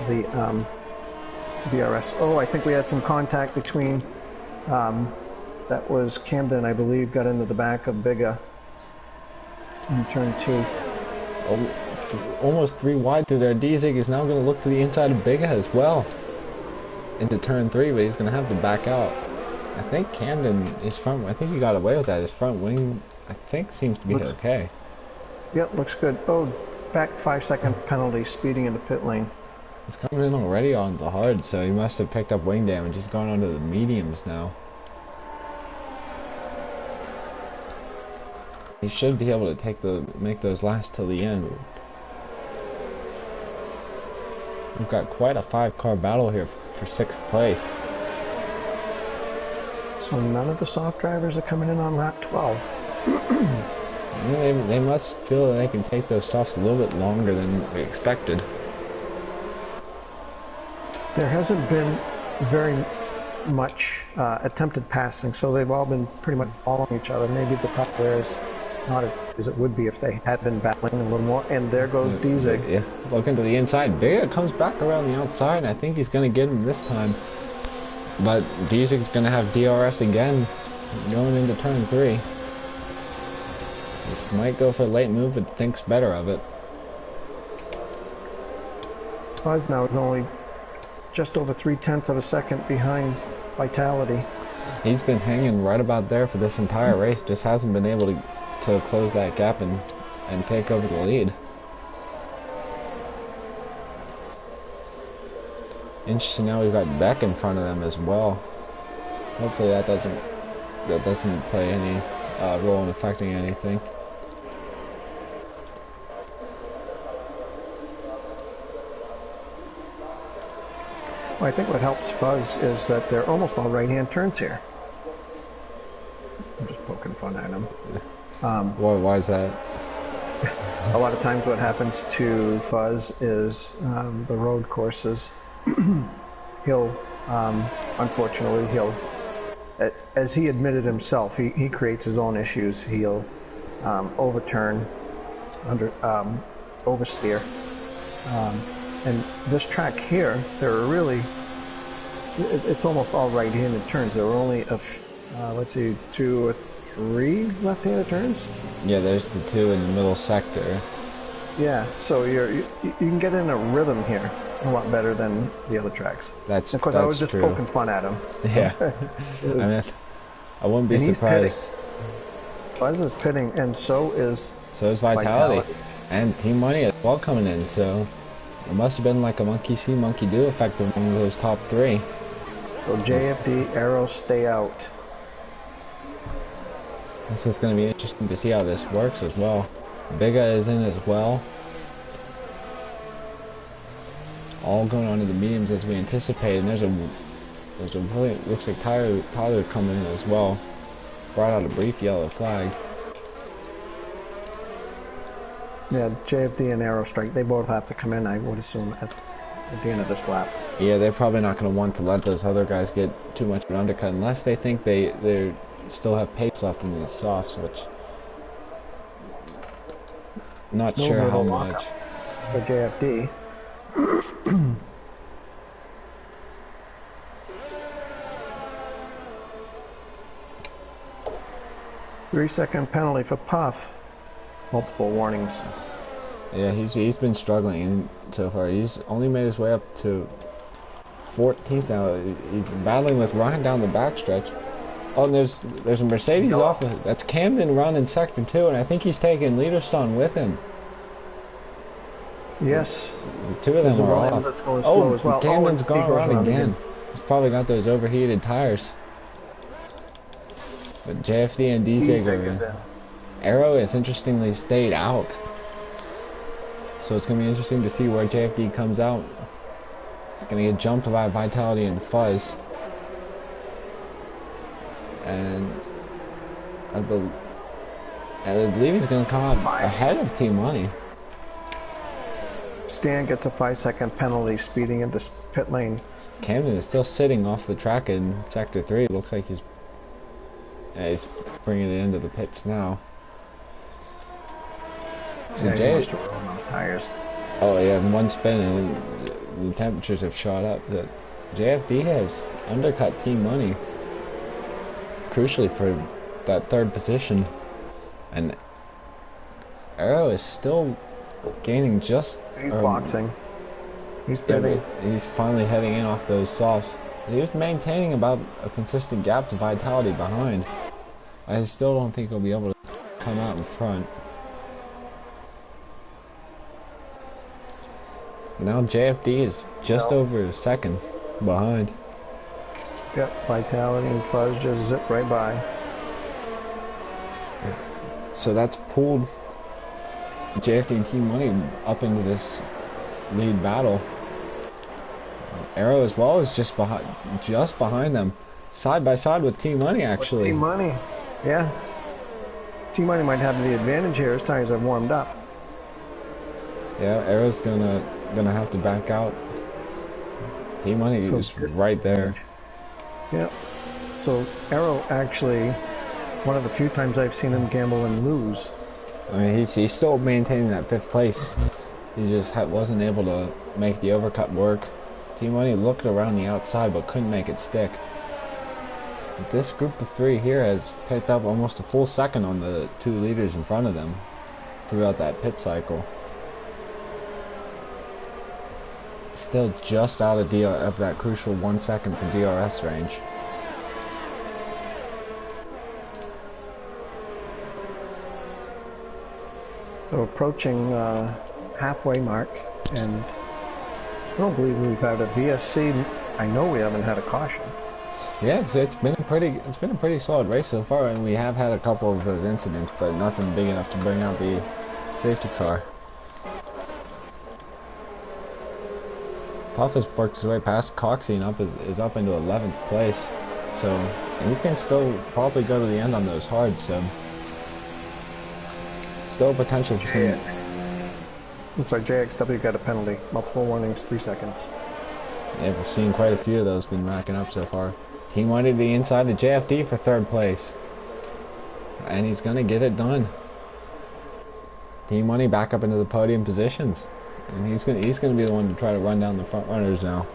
the DRS. Oh, I think we had some contact between, that was Camden, I believe, got into the back of Bigga in turn 2. Almost 3 wide through there. Diesig is now going to look to the inside of Bigga as well into turn 3, but he's going to have to back out. I think Camden, I think he got away with that. His front wing, I think, seems to be okay. Yep, looks good. Oh, back 5-second penalty, speeding into pit lane. He's coming in already on the hard, so he must have picked up wing damage. He's gone onto the mediums now. He should be able to make those last till the end. We've got quite a 5-car battle here for 6th place. So none of the soft drivers are coming in on lap 12. They must feel that they can take those softs a little bit longer than we expected. There hasn't been very much attempted passing, so they've all been pretty much following each other. Maybe the top there is not as it would be if they had been battling a little more. And there goes Diesig. Yeah, looking to the inside. Bigga comes back around the outside, and I think he's going to get him this time. But Diesig's going to have DRS again going into turn 3. He might go for a late move, but thinks better of it. Buzz now is only just over 0.3 of a second behind Vitality. He's been hanging right about there for this entire race, just hasn't been able to close that gap and take over the lead. Interesting, now we've got Beck in front of them as well. Hopefully that doesn't play any role in affecting anything. Well, I think what helps Fuzz is that they're almost all right-hand turns here. I'm just poking fun at him. Why is that? A lot of times what happens to Fuzz is the road courses, he'll, unfortunately, as he admitted himself, he creates his own issues. He'll overturn, oversteer. And this track here, there are really, it's almost all right-handed turns. There were only, let's see, 2 or 3 left-handed turns. Yeah, there's the 2 in the middle sector. Yeah, so you can get in a rhythm here a lot better than the other tracks. That's of course, that's I was just true. poking fun at him. Yeah, I wouldn't be surprised. Fuzz is pitting, and so is Vitality. And Team Money as well coming in. So it must have been like a monkey see, monkey do effect among those top 3. So JFD, Arrow, stay out. This is going to be interesting to see how this works as well. Biga is in as well. All going on to the mediums as we anticipated. And there's a really, looks like Tyler coming in as well. Brought out a brief yellow flag. Yeah, JFD and Arrow Strike, they both have to come in, I would assume, at the end of this lap. Yeah, they're probably not going to want to let those other guys get too much of an undercut unless they think they still have pace left in these softs, which not sure how much. For JFD. 3-second penalty for Puff. Multiple warnings. Yeah, he's been struggling so far. He's only made his way up to 14th now. He's battling with Ryan down the backstretch. Oh, and there's a Mercedes off of it. That's Camden running sector 2, and I think he's taking Leaderstone with him. Yes. The 2 of them are off. That's going slow as well. Camden's gone around again. He's probably got those overheated tires. But JFD and DZig are in. Arrow has interestingly stayed out. So it's going to be interesting to see where JFD comes out. He's going to get jumped by Vitality and Fuzz. And I believe he's going to come out ahead of Team Money. Stan gets a 5-second penalty speeding into pit lane. Camden is still sitting off the track in Sector 3. It looks like he's bringing it into the pits now. So yeah, he must have ruined those tires. Oh yeah, in one spin and the temperatures have shot up. That JFD has undercut Team Money crucially for that 3rd position, and Arrow is still gaining just. He's boxing. He's pitting. He's finally heading in off those softs. He was maintaining about a consistent gap to Vitality behind. I still don't think he'll be able to come out in front. Now JFD is just over a second behind. Yep, Vitality and Fuzz just zip right by. So that's pulled JFD and Team Money up into this lead battle. Arrow as well is just behind them, side by side with Team Money actually. Team Money, yeah. Team Money might have the advantage here. His tires have warmed up. Yeah, Arrow's gonna have to back out. Team Money is right there. Yep. So Arrow actually, one of the few times I've seen him gamble and lose. I mean, he's still maintaining that 5th place. He just wasn't able to make the overcut work. Team Money looked around the outside but couldn't make it stick. But this group of 3 here has picked up almost a full second on the 2 leaders in front of them throughout that pit cycle. Still just out of that crucial 1 second for DRS range. So approaching halfway mark, and I don't believe we've had a VSC. I know we haven't had a caution. Yeah, it's been a pretty solid race so far, and we have had a couple of those incidents, but nothing big enough to bring out the safety car. Puff has worked his way past Coxie and is up into 11th place. So he can still probably go to the end on those hards. So still potential for some. Looks like JXW got a penalty. Multiple warnings, 3 seconds. Yeah, we've seen quite a few of those been racking up so far. Team Money to the inside of JFD for 3rd place. And he's going to get it done. Team Money back up into the podium positions. And he's going to be the one to try to run down the front runners now.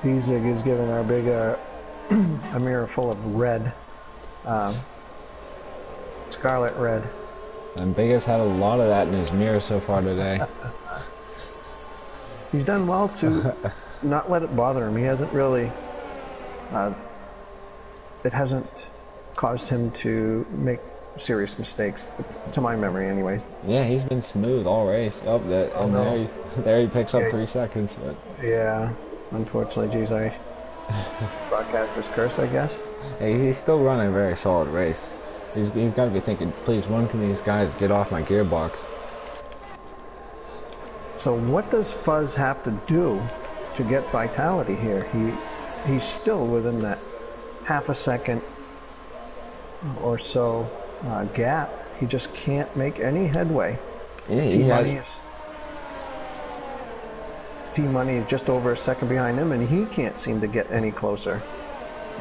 D-Zig is giving our big a mirror full of red. Scarlet red. And Big has had a lot of that in his mirror so far today. He's done well to not let it bother him. He hasn't really, it hasn't caused him to make serious mistakes, to my memory anyways. Yeah, he's been smooth all race. Oh, there he picks up 3 seconds. But. Yeah, unfortunately, geez, I broadcast his curse, I guess. Hey, he's still running a very solid race. He's got to be thinking, please, when can these guys get off my gearbox? So what does Fuzz have to do to get vitality here? He's still within that half a second or so gap. He just can't make any headway. Yeah, T-Money is just over a second behind him, and he can't seem to get any closer.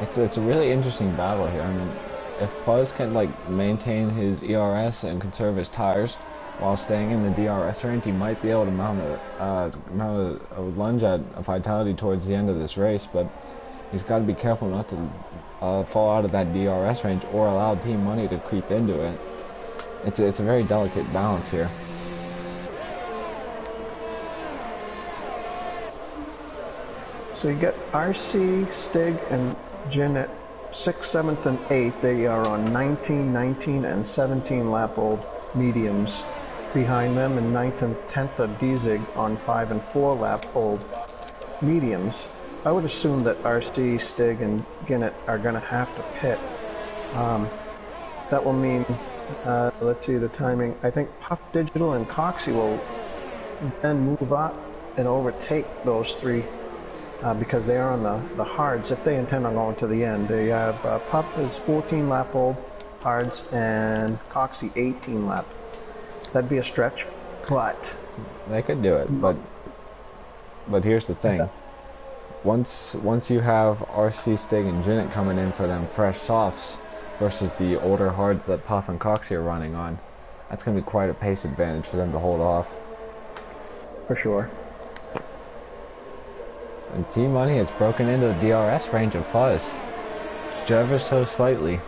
It's a really interesting battle here. I mean, if Fuzz can maintain his ERS and conserve his tires while staying in the DRS range, he might be able to mount a lunge at a vitality towards the end of this race. But he's got to be careful not to fall out of that DRS range or allow Team Money to creep into it. It's a very delicate balance here. So you get RC, Stig, and Jin at 6th, 7th, and 8th. They are on 19, 19, and 17 lap-old mediums. Behind them, and 9th and 10th are D-Zig on 5 and 4 lap-old mediums. I would assume that RC, Stig, and Ginnett are going to have to pit. That will mean, let's see the timing, I think Puff Digital and Coxie will then move up and overtake those 3 because they are on the hards if they intend on going to the end. They have Puff is 14 lap old hards and Coxie 18 lap. That'd be a stretch, but they could do it. But here's the thing: once you have RC, Stig, and Jinnett coming in for them fresh softs versus the older hards that Puff and Coxie are running on, that's going to be quite a pace advantage for them to hold off. For sure. And Team Money has broken into the DRS range of Fuzz, ever so slightly.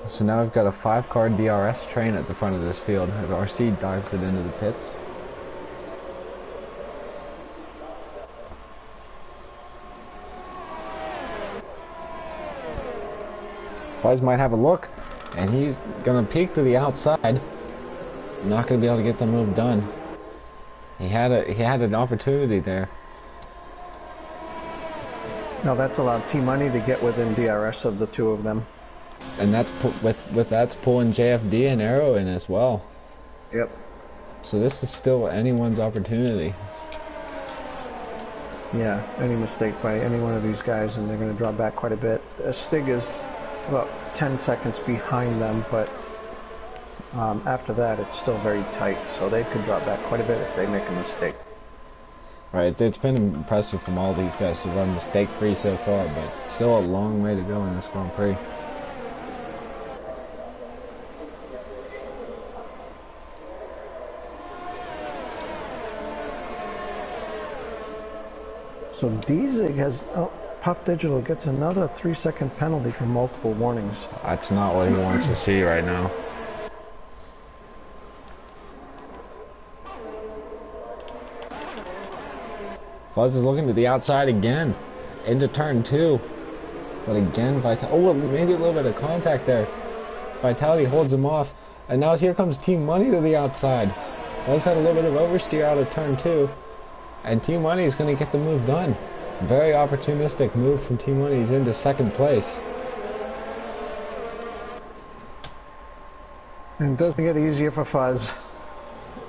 So now we've got a 5-car DRS train at the front of this field as RC dives it into the pits. Fuzz might have a look, and he's gonna peek to the outside. Not gonna be able to get the move done. He had an opportunity there. Now that's allowed T-Money to get within DRS of the 2 of them. And that's that's pulling JFD and Arrow in as well. Yep. So this is still anyone's opportunity. Yeah, any mistake by any one of these guys and they're going to drop back quite a bit. Stig is about 10 seconds behind them, but after that it's still very tight, so they could drop back quite a bit if they make a mistake. Right, it's been impressive from all these guys to run mistake-free so far, but still a long way to go in this Grand Prix. So D-Zig has, Puff Digital gets another 3-second penalty for multiple warnings. That's not what he wants to see right now. Fuzz is looking to the outside again, into turn 2. But again, maybe a little bit of contact there. Vitality holds him off, and now here comes Team Money to the outside. Fuzz had a little bit of oversteer out of turn 2, and Team Money is going to get the move done. Very opportunistic move from Team Money. He's into 2nd place. And it doesn't get easier for Fuzz.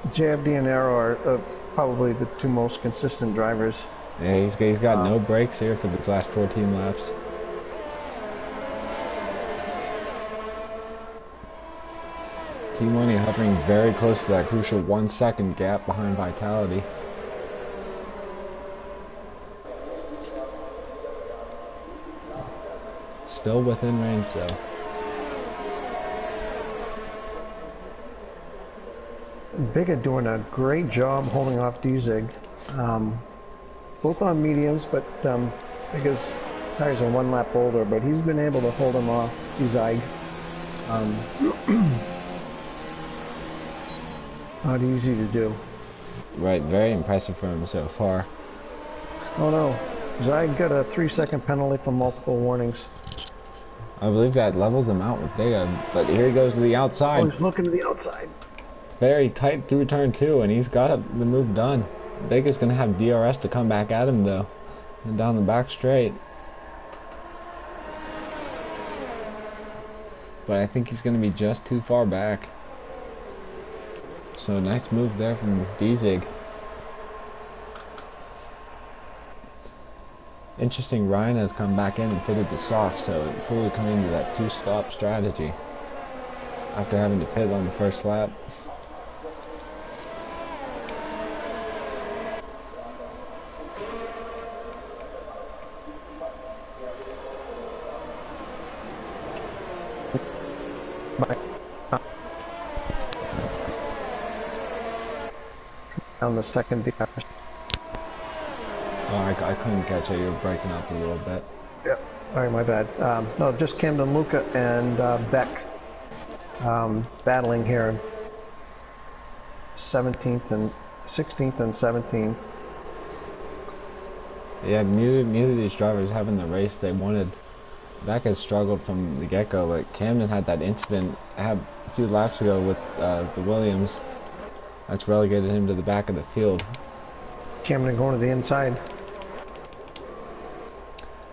JFD and Arrow are probably the two most consistent drivers. Yeah, he's got no brakes here for these last 14 laps. Team Money hovering very close to that crucial 1 second gap behind Vitality. Still within range though. Bigga doing a great job holding off D-Zig. Both on mediums, but Bigga's tires are 1 lap older, but he's been able to hold him off D-Zig. Not easy to do. Right, very impressive for him so far. Oh no, Zig got a 3-second penalty for multiple warnings. I believe that levels him out with Bigga, but here he goes to the outside. Oh, he's looking to the outside. Very tight through turn 2, and he's got the move done. Bigga's going to have DRS to come back at him though, and down the back straight. But I think he's going to be just too far back. So nice move there from D-Zig. Interesting, Ryan has come back in and fitted the soft, so fully coming into that 2-stop strategy after having to pit on the first lap. On the second DRS. Oh, I couldn't catch it. You were breaking up a little bit. Yep. All right, my bad. No, just Camden Luca and Beck battling here. 17th and 16th and 17th. Yeah, neither of these drivers having the race they wanted. Beck has struggled from the get-go, but Camden had that incident a few laps ago with the Williams. That's relegated him to the back of the field. Camden going to the inside.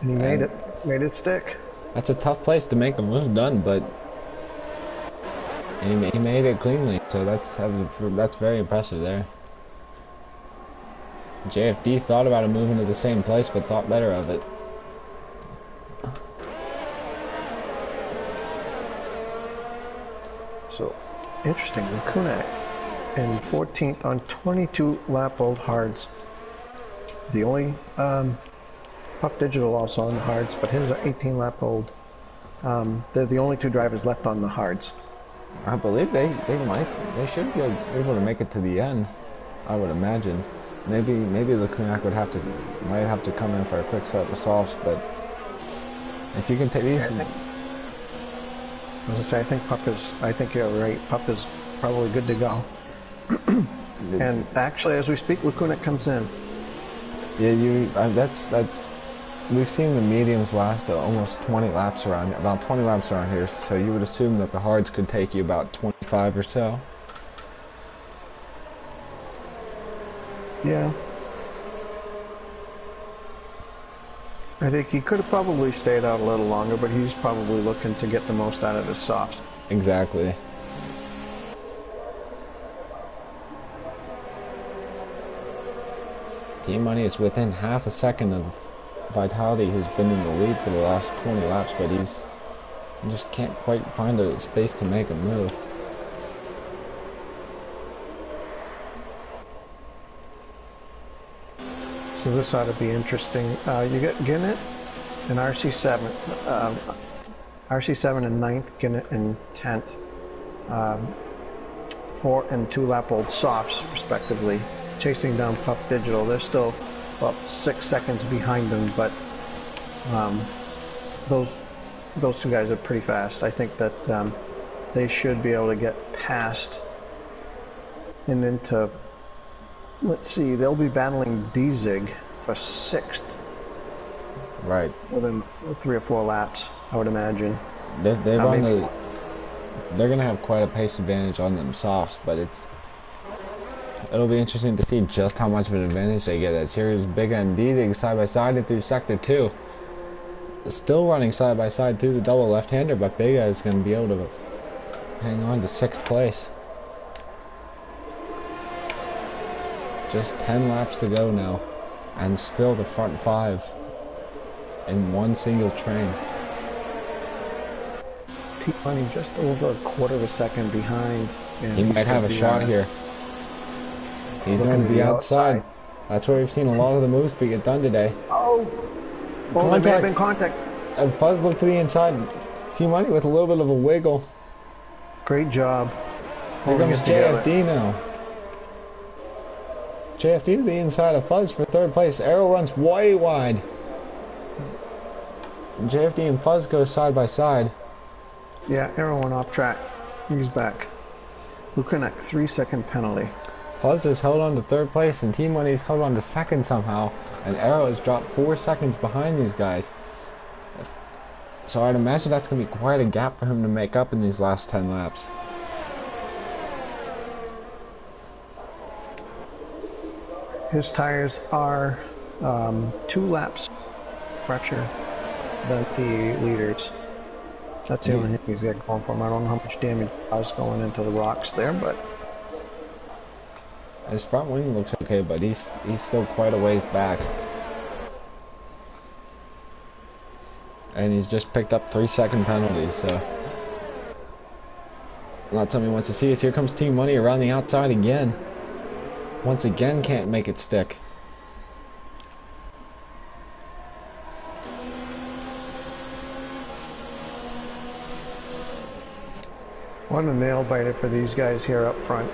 And he made it stick. That's a tough place to make a move done, but he made it cleanly, so that's very impressive there. JFD thought about moving to the same place, but thought better of it. So, interesting, Lukunak in 14th on 22 lap old hards. The only Puff Digital also on the hards, but his are 18 lap old. They're the only 2 drivers left on the hards. I believe they should be able to make it to the end. I would imagine. Maybe Lukunak might have to come in for a quick set of softs, but if you can take these. I was gonna say, I think you're right. Pup is probably good to go. And actually, as we speak, Lukunak comes in. Yeah, we've seen the mediums last almost 20 laps around, about 20 laps around here. So you would assume that the hards could take you about 25 or so. Yeah. I think he could have probably stayed out a little longer, but he's probably looking to get the most out of his softs. Exactly. Team Money is within half a second of Vitality, who's been in the lead for the last 20 laps, but he just can't quite find a space to make a move. So this ought to be interesting. You get Ginnett and RC7. RC7 in 9th, Ginnett in 10th. 4 and 2 lap old softs, respectively. Chasing down Puff Digital. They're still about 6 seconds behind them, but those 2 guys are pretty fast. I think that they should be able to get past and into. Let's see, they'll be battling D-Zig for 6th. Right. Within 3 or 4 laps, I would imagine. They're going to have quite a pace advantage on them softs, but it'll be interesting to see just how much of an advantage they get, as here's Bigga and D-Zig side by side and through sector 2. Still running side by side through the double left-hander, but Bigga is going to be able to hang on to 6th place. Just 10 laps to go now, and still the front 5 in one single train. T-Money just over a quarter of a second behind. He might have a shot here. He's going to be outside. That's where we've seen a lot of the moves get done today. Oh, there may have been contact. And Fuzz looked to the inside. T-Money with a little bit of a wiggle. Great job. Here comes JFD now. JFD to the inside of Fuzz for 3rd place. Arrow runs way wide. JFD and Fuzz go side by side. Yeah, Arrow went off track. He's back. Lukanek, 3-second penalty. Fuzz has held on to 3rd place and T-Money's held on to 2nd somehow. And Arrow has dropped 4 seconds behind these guys. So I'd imagine that's going to be quite a gap for him to make up in these last 10 laps. His tires are 2 laps fresher than the leaders. That's the only thing he's got going for him. I don't know how much damage was going into the rocks there, but his front wing looks okay, but he's still quite a ways back. And he's just picked up 3-second penalties, so not something he wants to see. As here comes Team Money around the outside again. Once again, can't make it stick. What a nail biter for these guys here up front.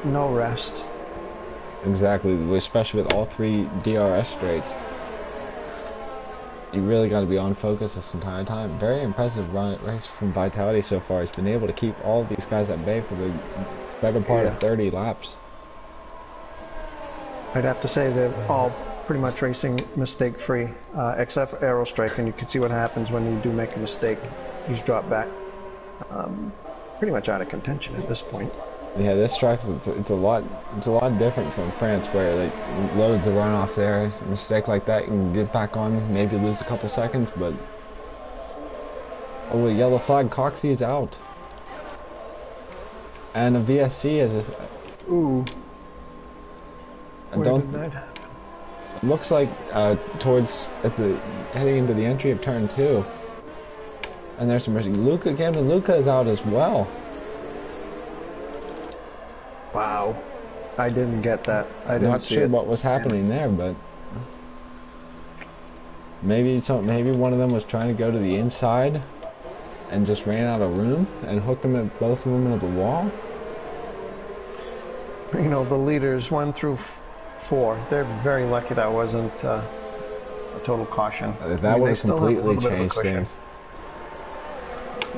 No rest. Exactly, especially with all 3 DRS straights. You really got to be on focus this entire time. Very impressive race from Vitality so far. He's been able to keep all of these guys at bay for the better part of 30 laps. I'd have to say they're all pretty much racing mistake-free, except for Aerostrike, and you can see what happens when you do make a mistake. He's dropped back, pretty much out of contention at this point. Yeah, this track it's a lot different from France, where like loads of runoff there. A mistake like that, you can get back on, maybe lose a couple seconds, but oh, a yellow flag. Coxie is out, and a VSC is a. Ooh. Where did that happen? Looks like heading into the entry of turn 2, and there's some risk. Luca is out as well. Wow, I didn't get that. I didn't see it. Not sure what was happening there, but maybe one of them was trying to go to the inside and just ran out of room and hooked them at both of them into the wall. You know, the leaders 1 through 4. They're very lucky that wasn't a total caution. That would have completely changed things.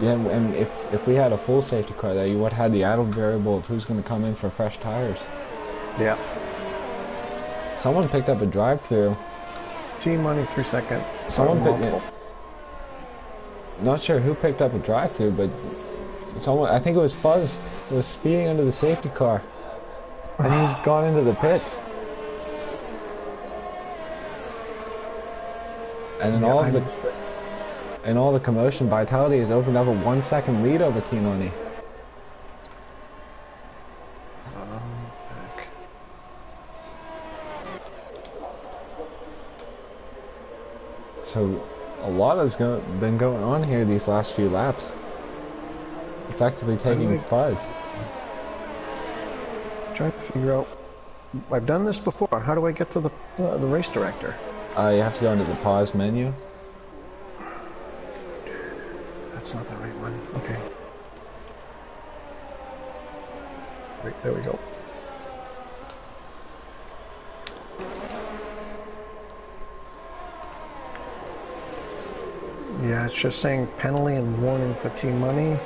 Yeah, and if we had a full safety car there, you would have had the added variable of who's going to come in for fresh tires. Yeah. Someone picked up a drive-through. Team Money 3-second. Someone picked. Not sure who picked up a drive-through, but someone. I think it was Fuzz. Was speeding under the safety car, and he's gone into the pits. And in all the commotion, Vitality has opened up a 1-second lead over Team Money. So a lot has been going on here these last few laps. Effectively taking Fuzz. Trying to figure out. I've done this before. How do I get to the race director? You have to go into the pause menu. That's not the right one. Okay. Right, there we go. Yeah, it's just saying penalty and warning for Team Money.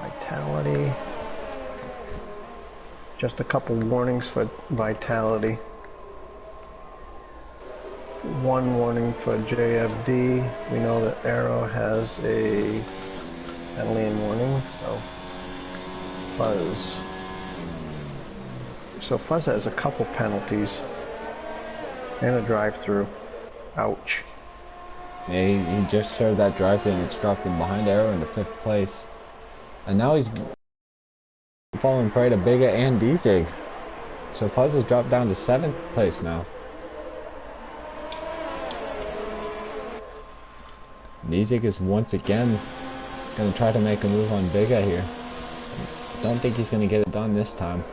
Vitality. Just a couple warnings for Vitality. 1 warning for JFD. We know that Arrow has a penalty and warning, so Fuzz. So Fuzz has a couple penalties and a drive-through. Ouch. Yeah, he just served that drive in, which dropped him behind Arrow into 5th place. And now he's falling prey to Biga and DZig. So Fuzz has dropped down to 7th place now. DZig is once again going to try to make a move on Biga here. Don't think he's going to get it done this time.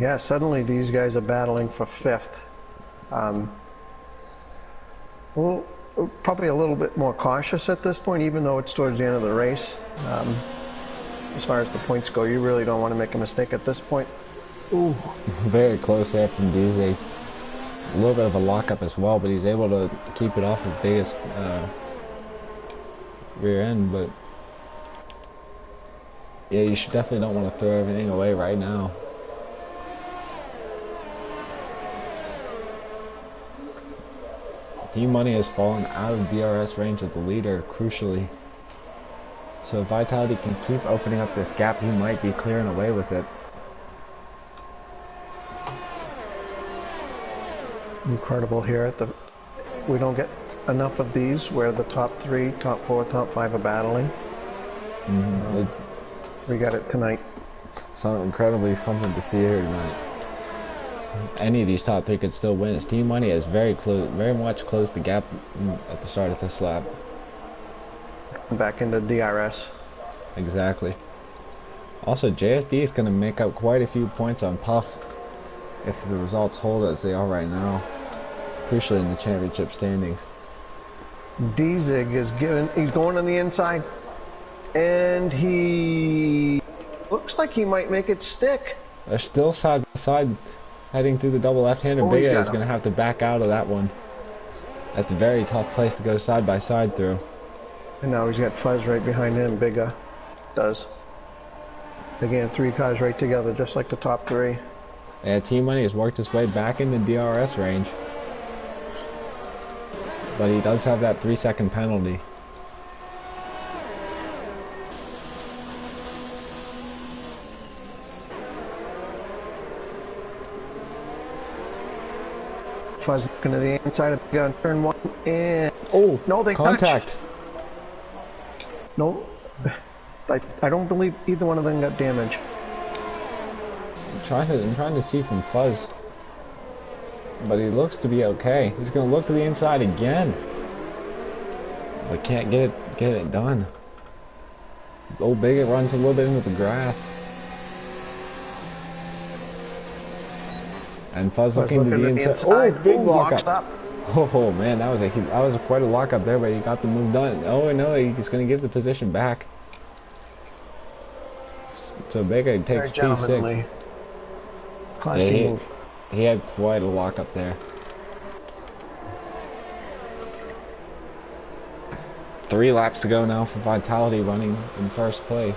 Yeah, suddenly these guys are battling for 5th. Well, probably a little bit more cautious at this point, even though it's towards the end of the race. As far as the points go, you really don't want to make a mistake at this point. Ooh. Very close there from DZ. A little bit of a lockup as well, but he's able to keep it off of Biggest rear end. But yeah, you should definitely don't want to throw everything away right now. D-Money has fallen out of DRS range of the leader, crucially. So if Vitality can keep opening up this gap, he might be clearing away with it. Incredible here. We don't get enough of these where the top 3, top 4, top 5 are battling. We got it tonight. So incredibly something to see here tonight. Any of these top 3 could still win. His Team Money has very much closed the gap at the start of this lap. Back into DRS. Exactly. Also, JFD is going to make up quite a few points on Puff if the results hold as they are right now, crucially in the championship standings. DZig is he's going on the inside, and he looks like he might make it stick. They're still side by side heading through the double left-hander. Biga is going to have to back out of that one. That's a very tough place to go side by side through. And now he's got Fuzz right behind him. Biga does. Again, 3 cars right together, just like the top 3. Yeah, Team Money has worked his way back into DRS range. But he does have that 3-second penalty. Fuzz looking to the inside of the gun, turn 1, and... Oh, no, they contact. touched. No, I don't believe either one of them got damage. I'm trying to see from Fuzz, but he looks to be okay. He's going to look to the inside again, but can't get it done. Old Bigot runs a little bit into the grass, and Fuzz looking to the inside. Oh, big lockup! Oh man, that was quite a lockup there, but he got the move done. Oh no, he's going to give the position back. So Bigot takes P6. Classy move. He had quite a lockup there. 3 laps to go now for Vitality running in 1st place.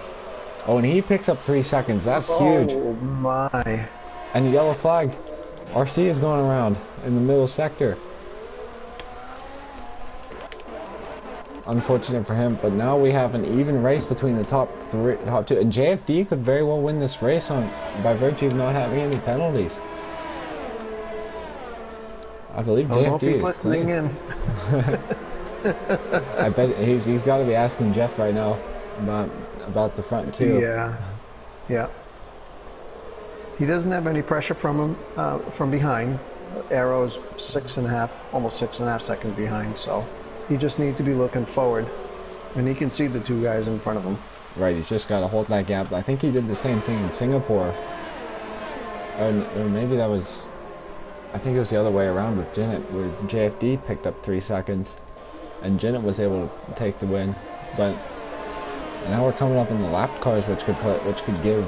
Oh, and he picks up 3 seconds. That's huge. Oh my. And the yellow flag. RC is going around in the middle sector. Unfortunate for him, but now we have an even race between the top 2, and JFD could very well win this race by virtue of not having any penalties. I believe JFD is listening in. I bet he's got to be asking Jeff right now about the front 2. Yeah. He doesn't have any pressure from him from behind. Arrow's 6.5, almost 6.5 seconds behind, so he just needs to be looking forward, and he can see the 2 guys in front of him. Right, he's just got to hold that gap. I think he did the same thing in Singapore, or maybe that was, I think it was the other way around with Zenith, where JFD picked up 3 seconds, and Zenith was able to take the win. But now we're coming up in the lap cars, which could give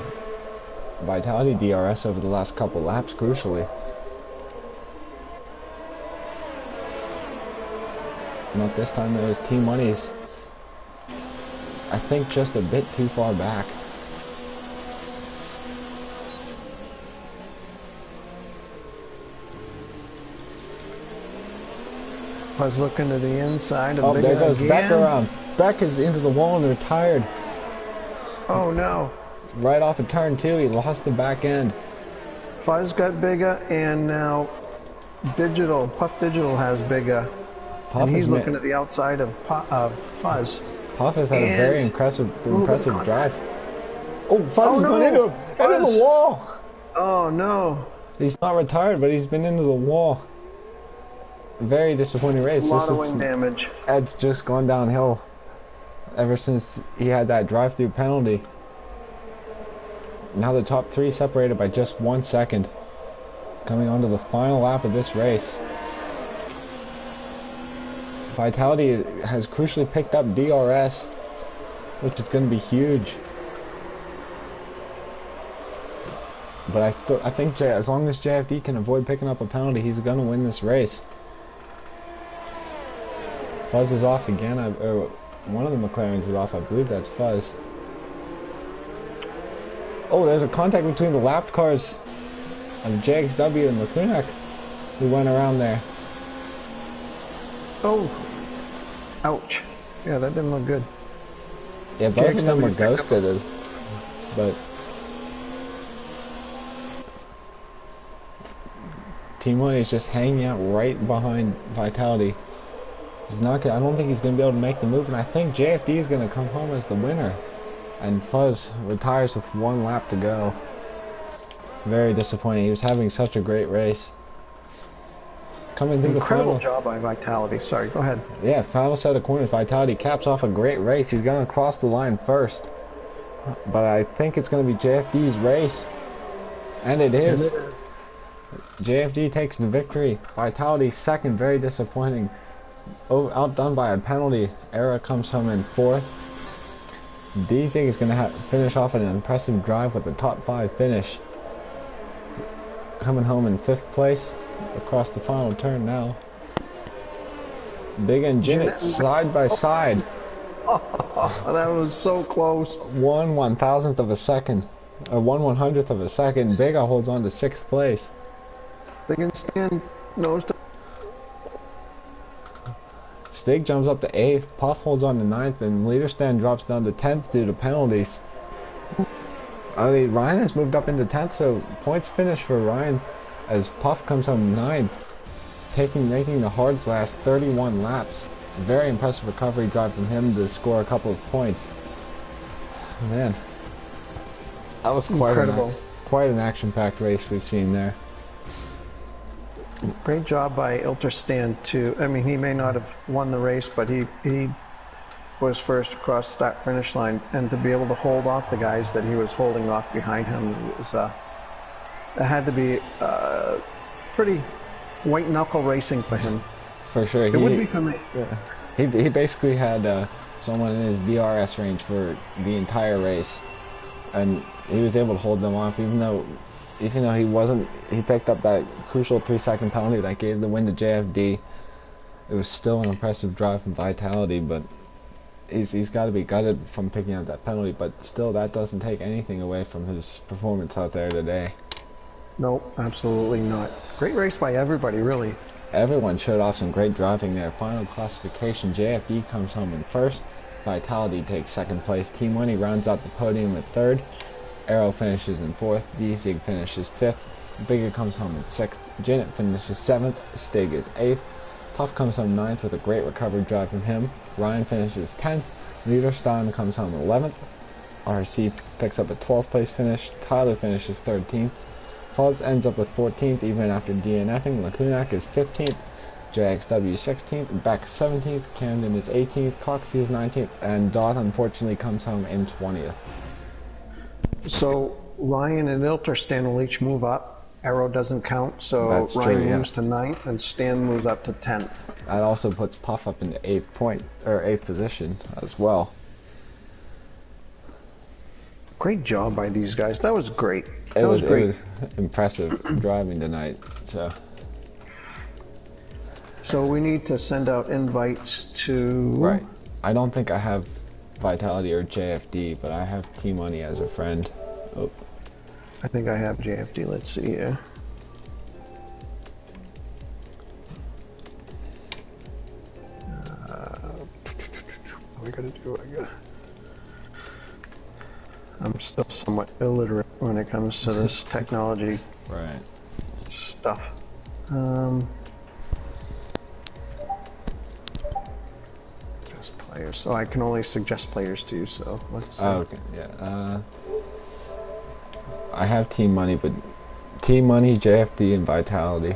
Vitality DRS over the last couple laps, crucially. Not this time, though. His Team Money's, I think, just a bit too far back. I was looking to the inside. Oh, there goes Beck around. Beck is into the wall and retired. Oh no. Right off of turn 2, he lost the back end. Fuzz got Biga, and now Puff Digital has Biga. and Puff he's looking at the outside of Fuzz. Puff has had a And very impressive drive. Oh, Oh Fuzz is going into no! him! Into the wall! Oh no! He's not retired, but he's been into the wall. Very disappointing race. A lot of wing damage. Ed's just gone downhill ever since he had that drive-through penalty. Now the top three separated by just 1 second. Coming on to the final lap of this race. Vitality has crucially picked up DRS, which is going to be huge. But I think as long as JFD can avoid picking up a penalty, he's going to win this race. Fuzz is off again. One of the McLarens is off. I believe that's Fuzz. Oh, there's a contact between the lapped cars of JXW and Lacunac, who went around there. Oh, ouch! Yeah, that didn't look good. Yeah, both of them were ghosted, but Team 1 is just hanging out right behind Vitality. He's not gonna, I don't think he's going to be able to make the move, and I think JFD is going to come home as the winner. And Fuzz retires with 1 lap to go. Very disappointing. He was having such a great race. Coming through Incredible the final job by Vitality. Sorry, go ahead. Yeah, final set of corners. Vitality caps off a great race. He's going to cross the line first. But I think it's going to be JFD's race. And it is. And it is. JFD takes the victory. Vitality second, very disappointing. Outdone by a penalty. Era comes home in 4th. DZ is going to finish off an impressive drive with a top 5 finish. Coming home in 5th place. Across the final turn now. Big and Zenith side by side. Oh, that was so close. 1/1000th of a second. Or 1/100th of a second. Bigga holds on to 6th place. They can stand nose to... Stig jumps up to 8th, Puff holds on to 9th, and leader stand drops down to 10th due to penalties. I mean, Ryan has moved up into 10th, so points finish for Ryan as Puff comes home 9th, making the Hards last 31 laps. Very impressive recovery drive from him to score a couple of points. Man, that was quite an action-packed race we've seen there. Great job by Ilterstand too. I mean, he may not have won the race, but he was first across the start-finish line, and to be able to hold off the guys that he was holding off behind him was it had to be pretty white-knuckle racing for him. For sure, it would be for me. Yeah. He basically had someone in his DRS range for the entire race, and he was able to hold them off, even though he picked up that crucial 3-second penalty that gave the win to JFD. It was still an impressive drive from Vitality, but he's got to be gutted from picking up that penalty. But still, that doesn't take anything away from his performance out there today. No, absolutely not. Great race by everybody, really. Everyone showed off some great driving there. Final classification, JFD comes home in 1st. Vitality takes 2nd place. Team 1 rounds out the podium at 3rd. Arrow finishes in 4th, D-Sig finishes 5th, Bigger comes home in 6th, Janet finishes 7th, Stig is 8th, Puff comes home 9th with a great recovery drive from him, Ryan finishes 10th, Leader Stein comes home 11th, RC picks up a 12th place finish, Tyler finishes 13th, Fuzz ends up with 14th even after DNFing, Lacunac is 15th, JXW 16th, Beck 17th, Camden is 18th, Coxie is 19th, and Doth unfortunately comes home in 20th. So Ryan and Ilterstand will each move up. Arrow doesn't count, so That's Ryan true, moves to 9th and Stan moves up to 10th. That also puts Puff up into 8th position as well. Great job by these guys. That was great. It was impressive driving tonight. So we need to send out invites to... Right. I don't think I have Vitality or JFD, but I have T-Money as a friend. Oh. I think I have JFD. Let's see here. What we gotta do? I'm still somewhat illiterate when it comes to this technology stuff. players, so I can only suggest players to you. So let's. Oh, okay, yeah. I have Team Money, but Team Money, JFD, and Vitality.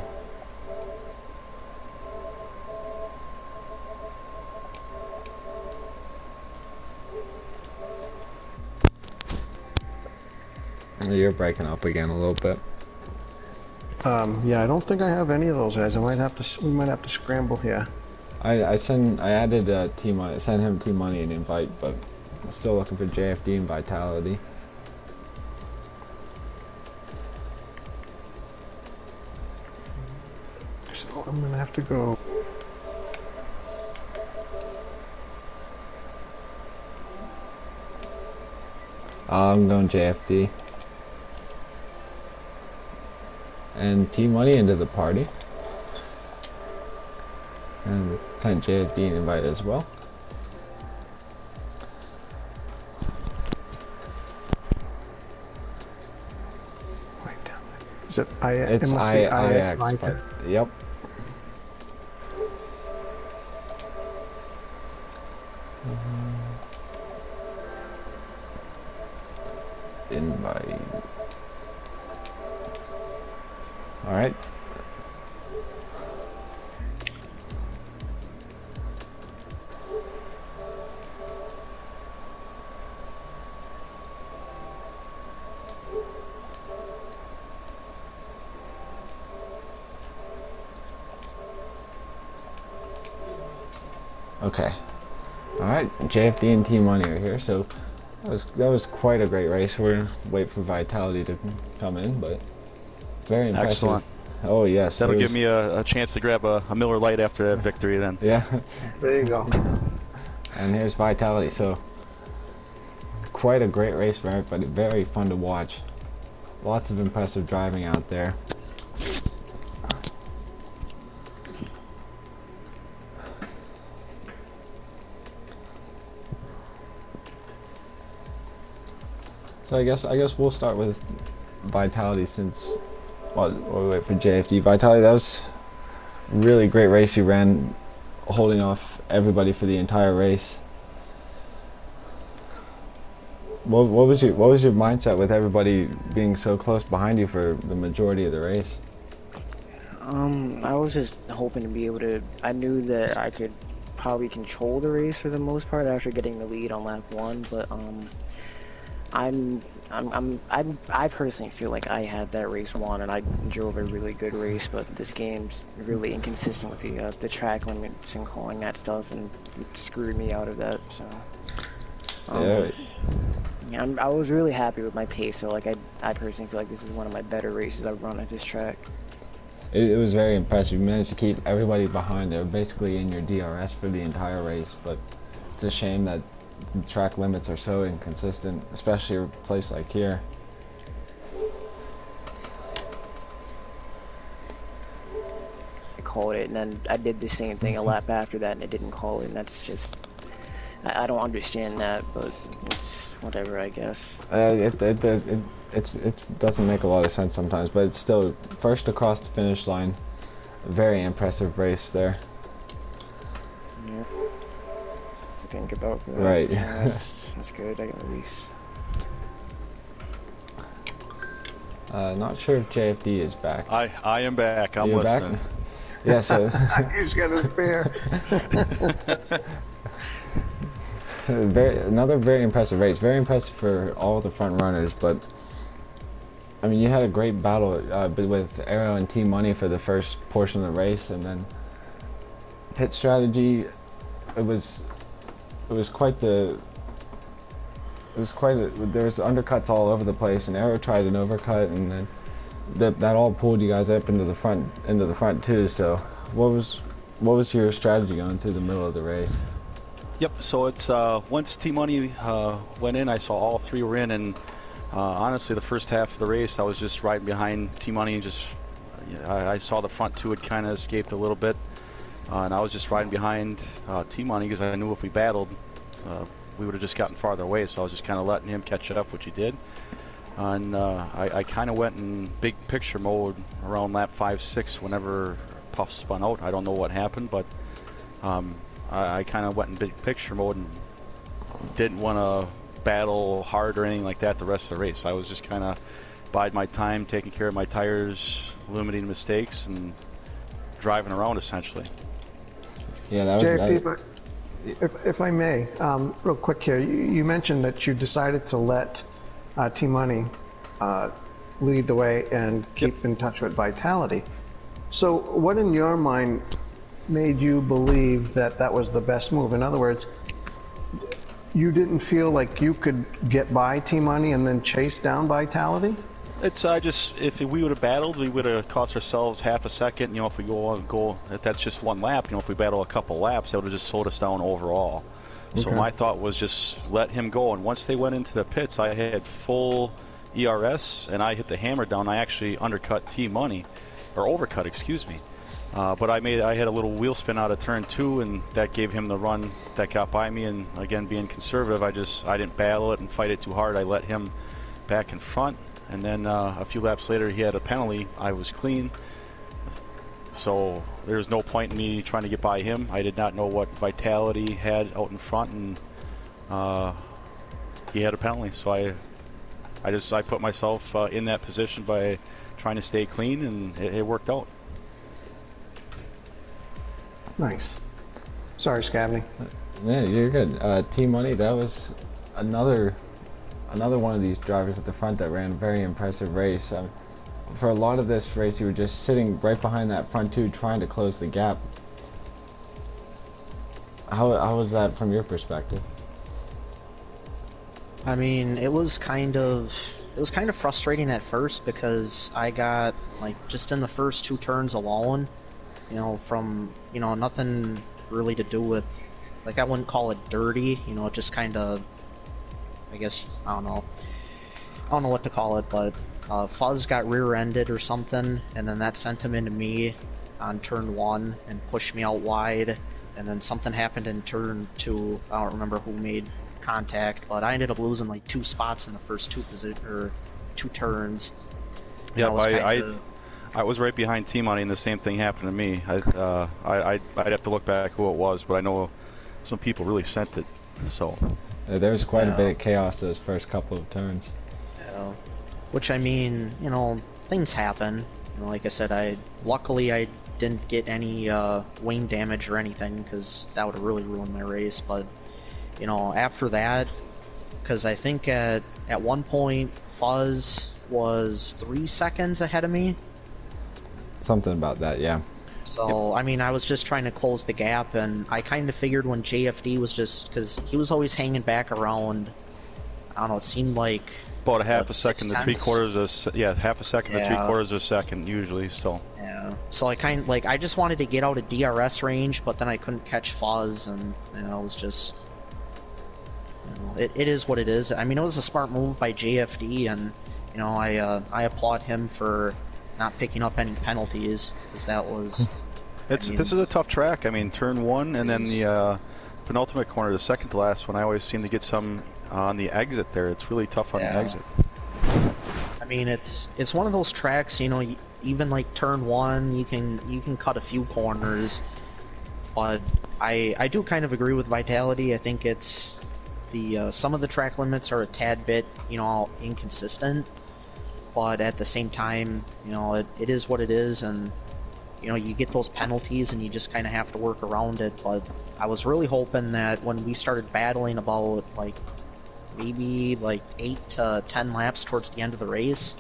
You're breaking up again a little bit. Yeah, I don't think I have any of those guys. We might have to scramble here. I added Team Money. I sent him Team Money an invite, but I'm still looking for JFD and Vitality. So I'm gonna have to go. I'm going JFD. And Team Money into the party. And sent JFD an invite as well. Wait, is it I? It's it must be IX. Vita. Yep. Invite. All right. Okay. All right. JFD and Team Money are here, so that was quite a great race. We're gonna wait for Vitality to come in, but very impressive. Excellent. Oh yes. That'll give me a chance to grab a Miller Lite after that victory then. Yeah. There you go. And here's Vitality. So quite a great race for everybody. Very fun to watch. Lots of impressive driving out there. So I guess we'll start with Vitality since we'll wait for JFD. Vitality, that was a really great race you ran, holding off everybody for the entire race. What was your mindset with everybody being so close behind you for the majority of the race? I was just hoping to be able to. I knew that I could probably control the race for the most part after getting the lead on lap 1, but I personally feel like I had that race won, and I drove a really good race. But this game's really inconsistent with the track limits and calling that stuff, and it screwed me out of that. So, yeah, I was really happy with my pace. So, like, I personally feel like this is one of my better races I've run at this track. It was very impressive. You managed to keep everybody behind. They were basically in your DRS for the entire race, but it's a shame that the track limits are so inconsistent, especially a place like here. I called it, and then I did the same thing a lap after that, and it didn't call it, and that's just... I don't understand that, but it's whatever, I guess. It doesn't make a lot of sense sometimes, but it's still first across the finish line. A very impressive race there. Yeah. Think about for that. Right. So that's good. I got a race. Not sure if JFD is back. I am back. I'm You're listening. back? Yeah, so He's got his beer. another very impressive race. Very impressive for all the front runners, but I mean, you had a great battle with Arrow and Team Money for the first portion of the race, and then pit strategy. There was undercuts all over the place, and Arrow tried an overcut, and then that all pulled you guys up into the front too. So what was your strategy going through the middle of the race? Yep. So it's once Team Money went in, I saw all three were in, and honestly, the first half of the race, I was just riding behind Team Money, and just I saw the front two had kind of escaped a little bit, and I was just riding behind Team Money because I knew if we battled, we would have just gotten farther away. So I was just kind of letting him catch it up, which he did. And I kind of went in big picture mode around lap 5-6 whenever Puff spun out. I don't know what happened, but I kind of went in big picture mode and didn't want to battle hard or anything like that the rest of the race. I was just kind of bide my time, taking care of my tires, limiting mistakes, and driving around essentially. Yeah, that was. JFD, if I may, real quick here, you mentioned that you decided to let T-Money lead the way and keep in touch with Vitality. So what in your mind made you believe that that was the best move? In other words, you didn't feel like you could get by T-Money and then chase down Vitality? It's just if we would have battled, we would have cost ourselves half a second. If we go, if that's just one lap. If we battle a couple laps, that would have just slowed us down overall. Okay. So my thought was just let him go. And once they went into the pits, I had full ERS, and I hit the hammer down. I actually undercut T-Money, or overcut, excuse me. But I had a little wheel spin out of turn 2, and that gave him the run that got by me. And again, being conservative, I didn't battle it and fight it too hard. I let him back in front. And then a few laps later, he had a penalty. I was clean. So there was no point in me trying to get by him. I did not know what Vitality had out in front, and he had a penalty. So I put myself in that position by trying to stay clean, and it worked out. Nice. Sorry, Scabney. Yeah, you're good. T-Money, that was another one of these drivers at the front that ran a very impressive race. For a lot of this race, you were just sitting right behind that front two, trying to close the gap. How was that from your perspective? I mean, it was kind of frustrating at first because I got just in the first 2 turns alone, from nothing really to do with, I wouldn't call it dirty, just kind of, I guess, I don't know what to call it, but Fuzz got rear-ended or something, and then that sent him into me on turn 1 and pushed me out wide, and then something happened in turn 2. I don't remember who made contact, but I ended up losing 2 spots in the first 2 turns. Yeah, I was right behind T-Money, and the same thing happened to me. I'd have to look back who it was, but I know some people really sent it. So there was quite a bit of chaos those first couple of turns. Yeah. Which, I mean, things happen. Like I said, luckily I didn't get any wing damage or anything, because that would have really ruined my race. But after that, because I think at one point Fuzz was 3 seconds ahead of me. Something about that, yeah. So, I mean, I was just trying to close the gap, and I kind of figured when JFD was because he was always hanging back around, I don't know, it seemed like about a half a second to 3/4 half a second to 3/4 of a second usually. So yeah, so I I just wanted to get out of DRS range, but then I couldn't catch Fuzz, and it was just, it is what it is. I mean, it was a smart move by JFD, and I applaud him for not picking up any penalties, because that was. This is a tough track. I mean, turn 1 and then the penultimate corner, the second to last one. I always seem to get some on the exit there. It's really tough on the exit. I mean, it's one of those tracks. Even turn 1, you can cut a few corners, but I do kind of agree with Vitality. I think it's some of the track limits are a tad bit inconsistent, but at the same time, it is what it is, and you get those penalties and you just kind of have to work around it. But I was really hoping that when we started battling about maybe 8 to 10 laps towards the end of the race,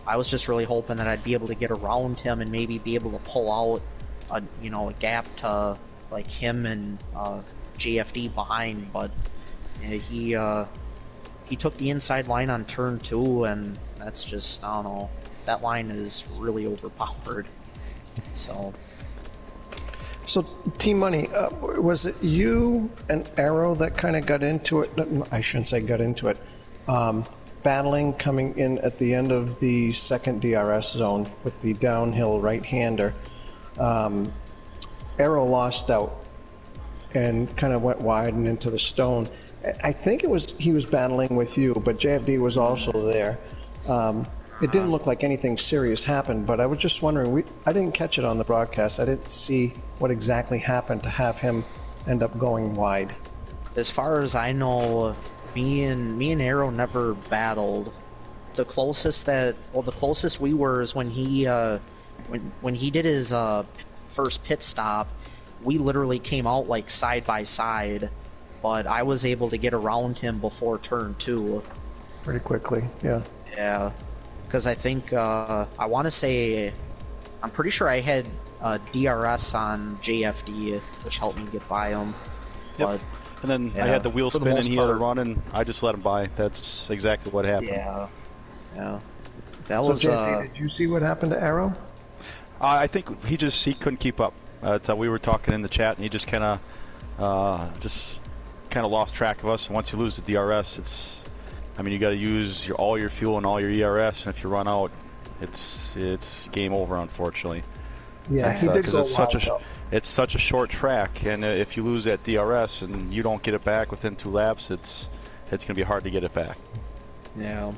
I was just really hoping that I'd be able to get around him and maybe be able to pull out a gap to him and JFD behind. But he took the inside line on turn 2, and that's just, I don't know, that line is really overpowered. So T-Money, was it you and Arrow that kind of got into it? I shouldn't say got into it. Battling coming in at the end of the second DRS zone with the downhill right-hander. Arrow lost out and kind of went wide and into the stone. I think he was battling with you, but JFD was also there. It didn't look like anything serious happened, but I was just wondering, I didn't catch it on the broadcast. I didn't see what exactly happened to have him end up going wide. As far as I know, me and Arrow never battled. The closest we were is when he when he did his first pit stop. We literally came out like side by side, but I was able to get around him before turn 2. Pretty quickly, yeah. Yeah, because I think I want to say I'm pretty sure I had DRS on JFD, which helped me get by him. Yep. But and then yeah, I had the wheel for the spin and most he had a part- run and I just let him by. That's exactly what happened. Yeah, yeah. That So was JP, did you see what happened to Arrow? I think he couldn't keep up. We were talking in the chat and he just kind of lost track of us. And once you lose the DRS, you got to use all your fuel and all your ERS, and if you run out, it's game over, unfortunately. Yeah, he did go It's such a short track, and if you lose that DRS and you don't get it back within 2 laps, it's going to be hard to get it back. yeah.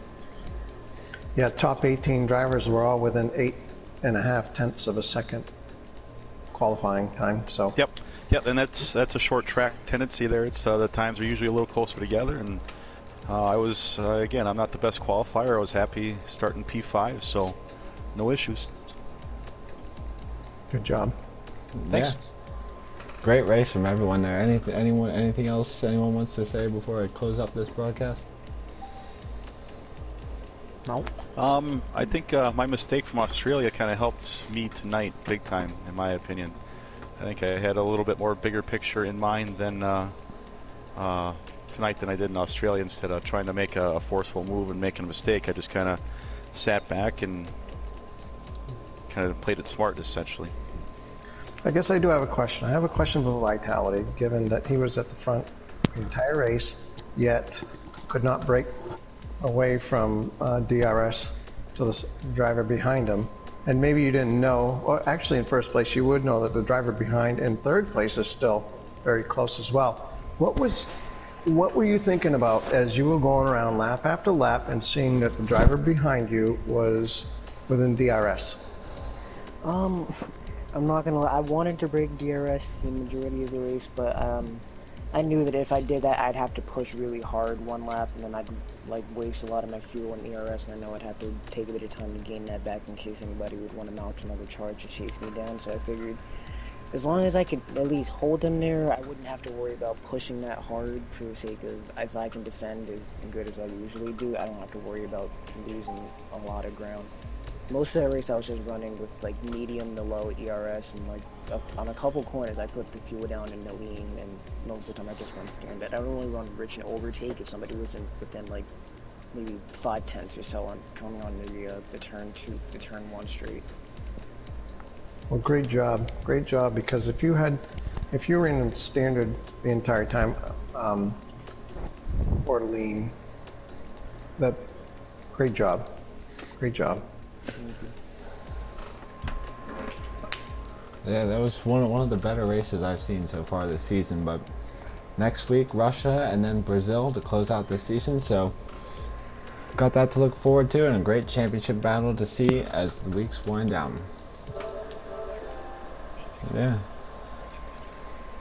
Yeah, top 18 drivers were all within 8.5 tenths of a second qualifying time. So Yep, and that's a short track tendency there. It's the times are usually a little closer together, and I was again, I'm not the best qualifier. I was happy starting P5, so no issues. good job. Thanks. Yeah. Great race from everyone there. Anything else anyone wants to say before I close up this broadcast? No. I think my mistake from Australia kind of helped me tonight big time, in my opinion. I think I had a little bit more bigger picture in mind than tonight than I did in Australia. Instead of trying to make a forceful move and making a mistake, I just kind of sat back and kind of played it smart, essentially. I guess I do have a question. I have a question for Vitality, given that he was at the front the entire race, yet could not break away from DRS to the driver behind him. And maybe you didn't know, or actually in first place you would know that the driver behind in third place is still very close as well. What were you thinking about as you were going around lap after lap and seeing that the driver behind you was within DRS? I'm not gonna lie, I wanted to break DRS the majority of the race, but I knew that if I did that, I'd have to push really hard one lap, and then I'd like waste a lot of my fuel and ERS, and I know I'd have to take a bit of time to gain that back in case anybody would want to mount another charge to chase me down. So I figured, as long as I could at least hold them there, I wouldn't have to worry about pushing that hard for the sake of, if I can defend as good as I usually do, I don't have to worry about losing a lot of ground. Most of that race I was just running with like medium to low ERS, and like on a couple corners I put the fuel down in the lean, and most of the time I just run standard. I don't really run rich and overtake if somebody was within like maybe 5 tenths or so on coming on the turn 2 to turn 1 straight. Well, great job, because if you were in standard the entire time, or lean, great job. Yeah, that was one of the better races I've seen so far this season. But next week, Russia and then Brazil to close out the season. So got that to look forward to, and a great championship battle to see as the weeks wind down. Yeah.